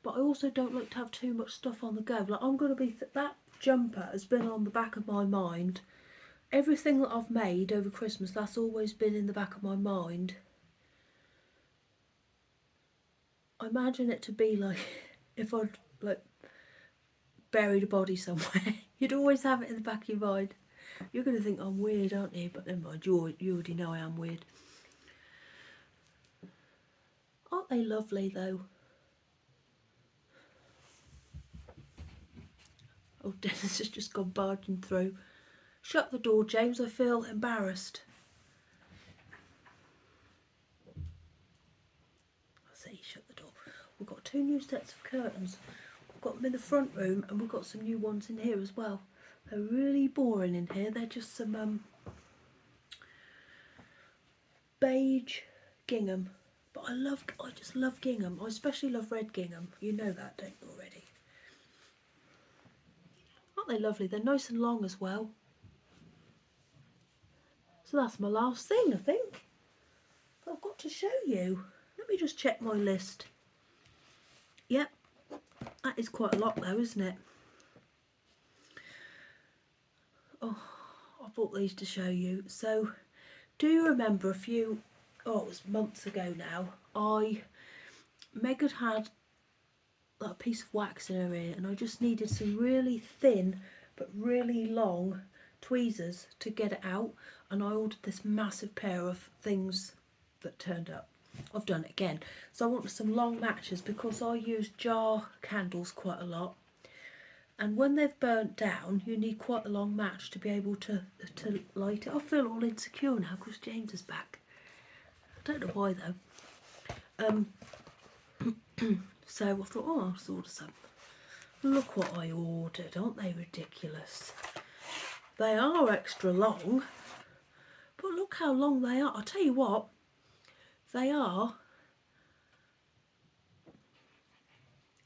But I also don't like to have too much stuff on the go. Like, I'm going to be, that jumper has been on the back of my mind. Everything that I've made over Christmas, that's always been in the back of my mind. I imagine it to be like, if I'd like buried a body somewhere, you'd always have it in the back of your mind. You're going to think I'm weird, aren't you? But never mind, you already know I am weird. Aren't they lovely though? Oh, Dennis has just gone barging through. Shut the door, James, I feel embarrassed. I say shut the door. We've got 2 new sets of curtains. We've got them in the front room and we've got some new ones in here as well. They're really boring in here. They're just some beige gingham. But I just love gingham. I especially love red gingham. You know that, don't you already? Aren't they lovely? They're nice and long as well. So that's my last thing, I think. I've got to show you. Let me just check my list. Yep, that is quite a lot though, isn't it? Oh, I bought these to show you. So, do you remember it was months ago now, Meg had that piece of wax in her ear and I just needed some really thin but really long tweezers to get it out, and I ordered this massive pair of things that turned up. I've done it again. So I wanted some long matches because I use jar candles quite a lot, and when they've burnt down you need quite a long match to be able to light it. I feel all insecure now because James is back. I don't know why though. So I thought, oh, I'll order some. Look what I ordered, aren't they ridiculous? They are extra long, but look how long they are. I'll tell you what, they are.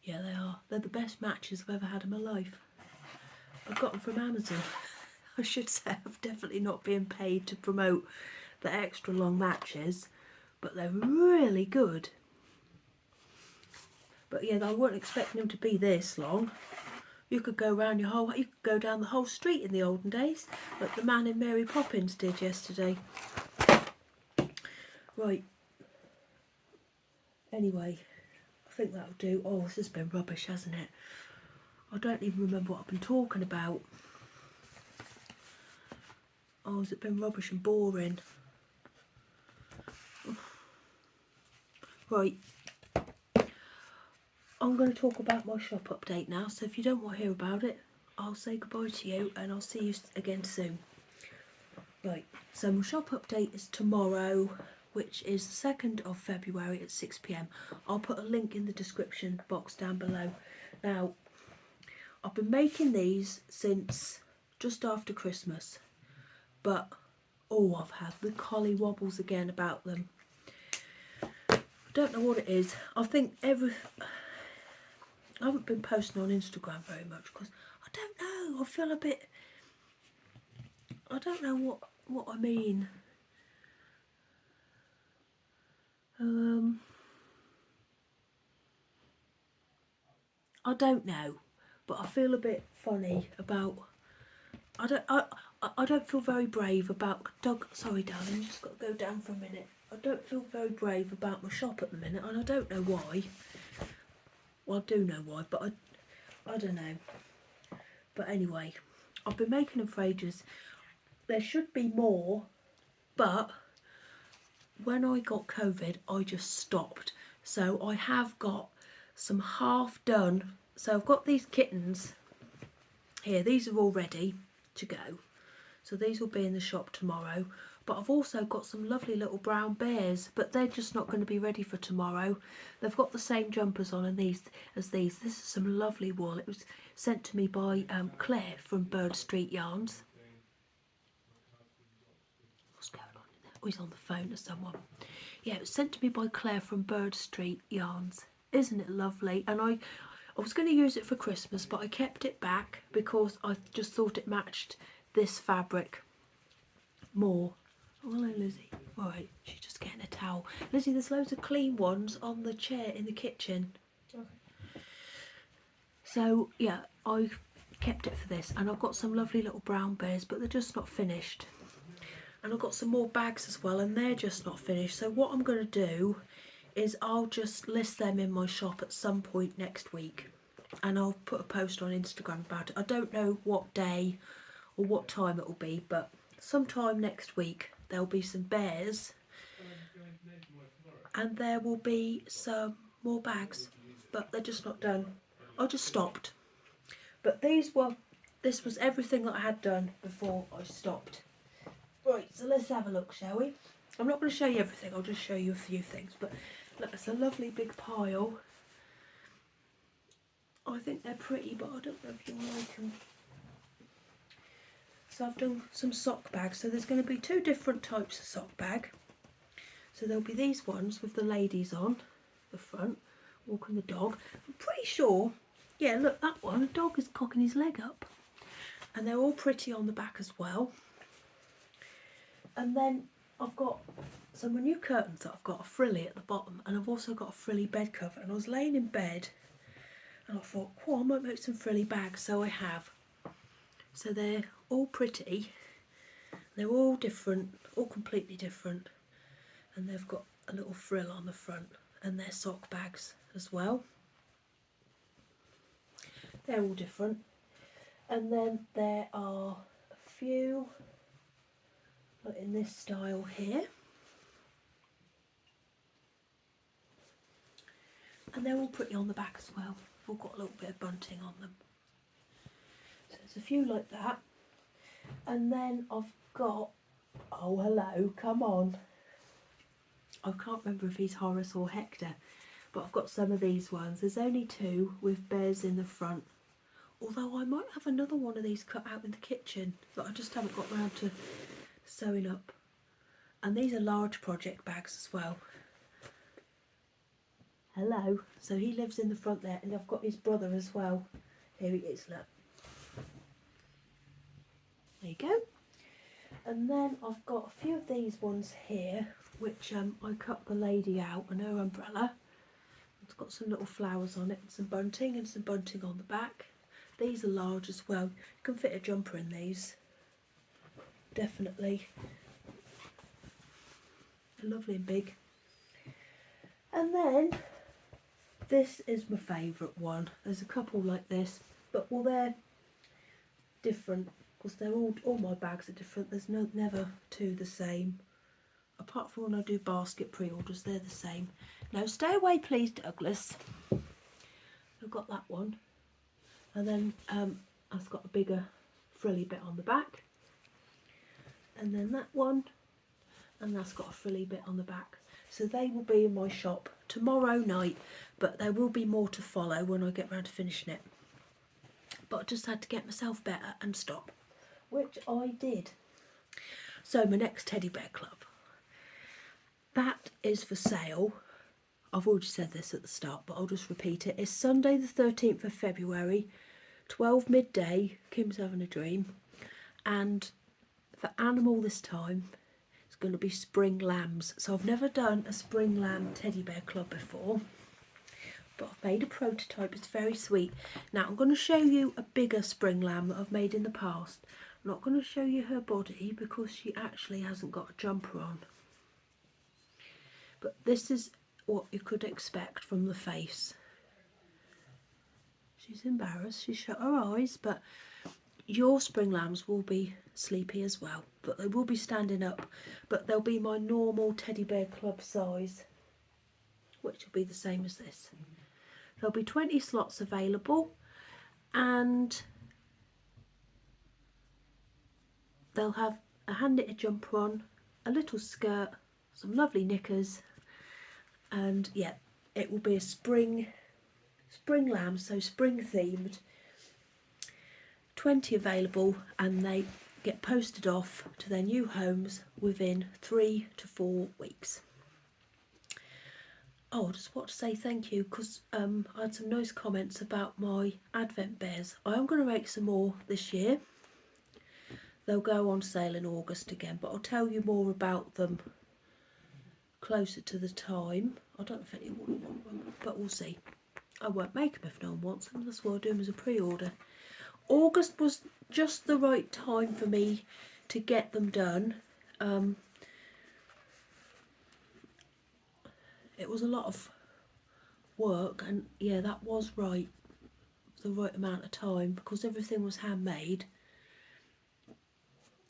Yeah, they are. They're the best matches I've ever had in my life. I got them from Amazon. I should say I've definitely not been paid to promote the extra long matches, but they're really good. But yeah, I wasn't expecting them to be this long. You could go down the whole street in the olden days, like the man in Mary Poppins did yesterday. Right. Anyway, I think that'll do. Oh, this has been rubbish, hasn't it? I don't even remember what I've been talking about. Oh, has it been rubbish and boring? Right. I'm going to talk about my shop update now, so if you don't want to hear about it, I'll say goodbye to you and I'll see you again soon. Right, so my shop update is tomorrow, which is the 2nd of February at 6 p.m. I'll put a link in the description box down below. Now, I've been making these since just after Christmas, but oh, I've had the collie wobbles again about them. I don't know what it is. I think I haven't been posting on Instagram very much because I don't know. I feel a bit. I don't know what I mean. I don't know, but I feel a bit funny about. I don't feel very brave about Sorry, darling, just got to go down for a minute. I don't feel very brave about my shop at the minute, and I don't know why. Well, I do know why, but I don't know. But anyway, I've been making them for ages. There should be more, but when I got COVID, I just stopped. So I have got some half done. So I've got these kittens here. These are all ready to go. So these will be in the shop tomorrow. But I've also got some lovely little brown bears, but they're just not going to be ready for tomorrow. They've got the same jumpers on as these. This is some lovely wool. It was sent to me by Claire from Bird Street Yarns. What's going on in there? Oh, he's on the phone to someone. Yeah, it was sent to me by Claire from Bird Street Yarns. Isn't it lovely? And I was going to use it for Christmas, but I kept it back because I just thought it matched this fabric more. Oh, hello, Lizzy. All right, she's just getting a towel. Lizzy, there's loads of clean ones on the chair in the kitchen. Okay. So, yeah, I kept it for this. And I've got some lovely little brown bears, but they're just not finished. And I've got some more bags as well, and they're just not finished. So what I'm going to do is I'll just list them in my shop at some point next week. And I'll put a post on Instagram about it. I don't know what day or what time it will be, but sometime next week there'll be some bears and there will be some more bags, but they're just not done. I just stopped. But this was everything that I had done before I stopped. Right, so let's have a look, shall we? I'm not going to show you everything, I'll just show you a few things. But look, it's a lovely big pile. I think they're pretty, but I don't know if you like them. So I've done some sock bags. So there's going to be two different types of sock bag. So there'll be these ones with the ladies on the front, walking the dog. I'm pretty sure, yeah, look, that one, the dog is cocking his leg up. And they're all pretty on the back as well. And then I've got some new curtains that I've got a frilly at the bottom, and I've also got a frilly bed cover. And I was laying in bed and I thought, oh, I might make some frilly bags, so I have. So they're all pretty, they're all different, all completely different, and they've got a little frill on the front, and they're sock bags as well. They're all different. And then there are a few like in this style here, and they're all pretty on the back as well. They've all got a little bit of bunting on them. So there's a few like that. And then I've got, oh hello, come on. I can't remember if he's Horace or Hector, but I've got some of these ones. There's only two with bears in the front. Although I might have another one of these cut out in the kitchen that I just haven't got around to sewing up. And these are large project bags as well. Hello. So he lives in the front there, and I've got his brother as well. Here he is, look. There you go. And then I've got a few of these ones here, which I cut the lady out and her umbrella. It's got some little flowers on it, and some bunting on the back. These are large as well. You can fit a jumper in these. Definitely. They're lovely and big. And then this is my favourite one. There's a couple like this, but well, they're different because they're all my bags are different. There's never two the same. Apart from when I do basket pre-orders, they're the same. Now stay away please, Douglas. I've got that one. And then I've got a bigger frilly bit on the back. And then that one. And that's got a frilly bit on the back. So they will be in my shop tomorrow night. But there will be more to follow when I get round to finishing it. But I just had to get myself better and stop. Which I did. So my next teddy bear club. That is for sale. I've already said this at the start, but I'll just repeat it. It's Sunday the 13th of February, 12 midday, Kim's having a dream. And for animal this time, it's going to be spring lambs. So I've never done a spring lamb teddy bear club before, but I've made a prototype. It's very sweet. Now I'm going to show you a bigger spring lamb that I've made in the past. I'm not going to show you her body because she actually hasn't got a jumper on. But this is what you could expect from the face. She's embarrassed, she's shut her eyes, but your spring lambs will be sleepy as well, but they will be standing up, but they'll be my normal teddy bear club size, which will be the same as this. There'll be 20 slots available, and they'll have a hand knitted jumper on, a little skirt, some lovely knickers, and yeah, it will be a spring lamb, so spring themed. 20 available, and they get posted off to their new homes within 3 to 4 weeks. Oh, I just want to say thank you because I had some nice comments about my advent bears. I am going to make some more this year. They'll go on sale in August again, but I'll tell you more about them closer to the time. I don't know if anyone will want them, but we'll see. I won't make them if no one wants them. That's why I do them as a pre-order. August was just the right time for me to get them done. It was a lot of work, and yeah, that was right, the right amount of time, because everything was handmade.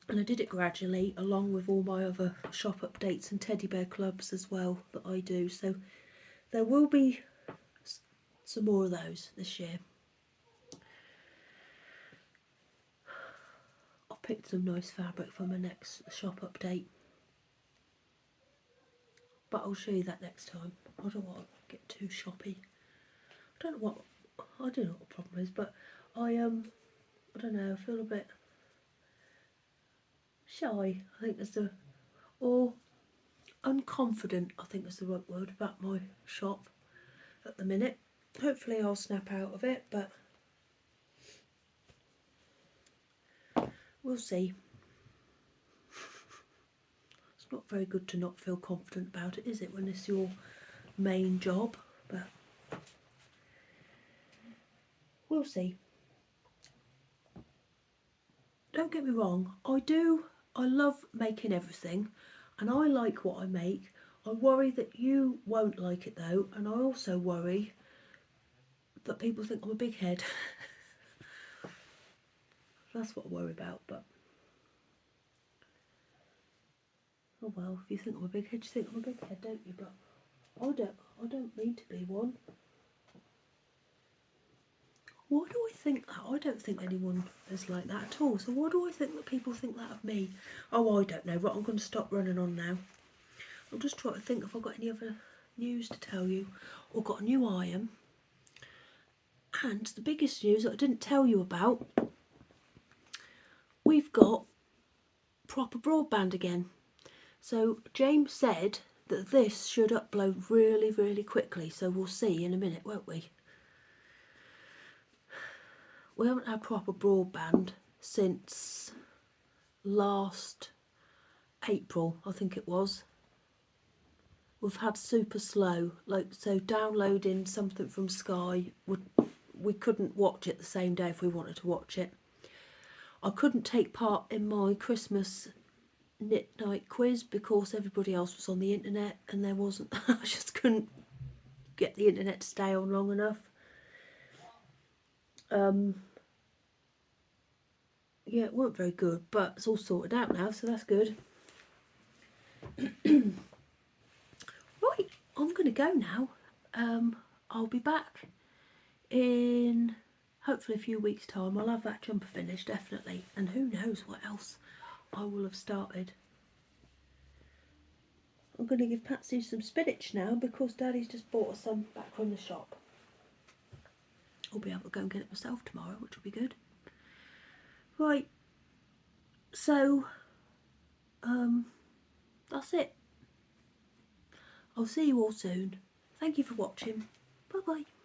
And I did it gradually, along with all my other shop updates and teddy bear clubs as well that I do. So there will be some more of those this year. I picked some nice fabric for my next shop update, but I'll show you that next time. I don't want to get too shoppy. I don't know what the problem is, but I don't know, I feel a bit shy. I think or unconfident, I think is the right word, about my shop at the minute. Hopefully I'll snap out of it, but we'll see. It's not very good to not feel confident about it, is it, when it's your main job? But we'll see. Don't get me wrong, I love making everything and I like what I make. I worry that you won't like it though, and I also worry that people think I'm a big head. That's what I worry about, but oh well, if you think I'm a big head, you think I'm a big head, don't you? But I don't mean to be one. Why do I think that? I don't think anyone is like that at all. So why do I think that people think that of me? Oh, I don't know. Right, I'm going to stop running on now. I'm just trying to think if I've got any other news to tell you. Or got a new iron. And the biggest news that I didn't tell you about, we've got proper broadband again. So James said that this should upload really, really quickly. So we'll see in a minute, won't we? We haven't had proper broadband since last April, I think it was. We've had super slow, like, so downloading something from Sky, we couldn't watch it the same day if we wanted to watch it. I couldn't take part in my Christmas knit night quiz because everybody else was on the internet and there wasn't, I just couldn't get the internet to stay on long enough. Yeah, it weren't very good, but it's all sorted out now, so that's good. Right, I'm going to go now. I'll be back in hopefully a few weeks' time. I'll have that jumper finished, definitely, and who knows what else I will have started. I'm going to give Patsy some spinach now because Daddy's just bought us some back from the shop. I'll be able to go and get it myself tomorrow, which will be good. Right, so that's it. I'll see you all soon. Thank you for watching. Bye bye.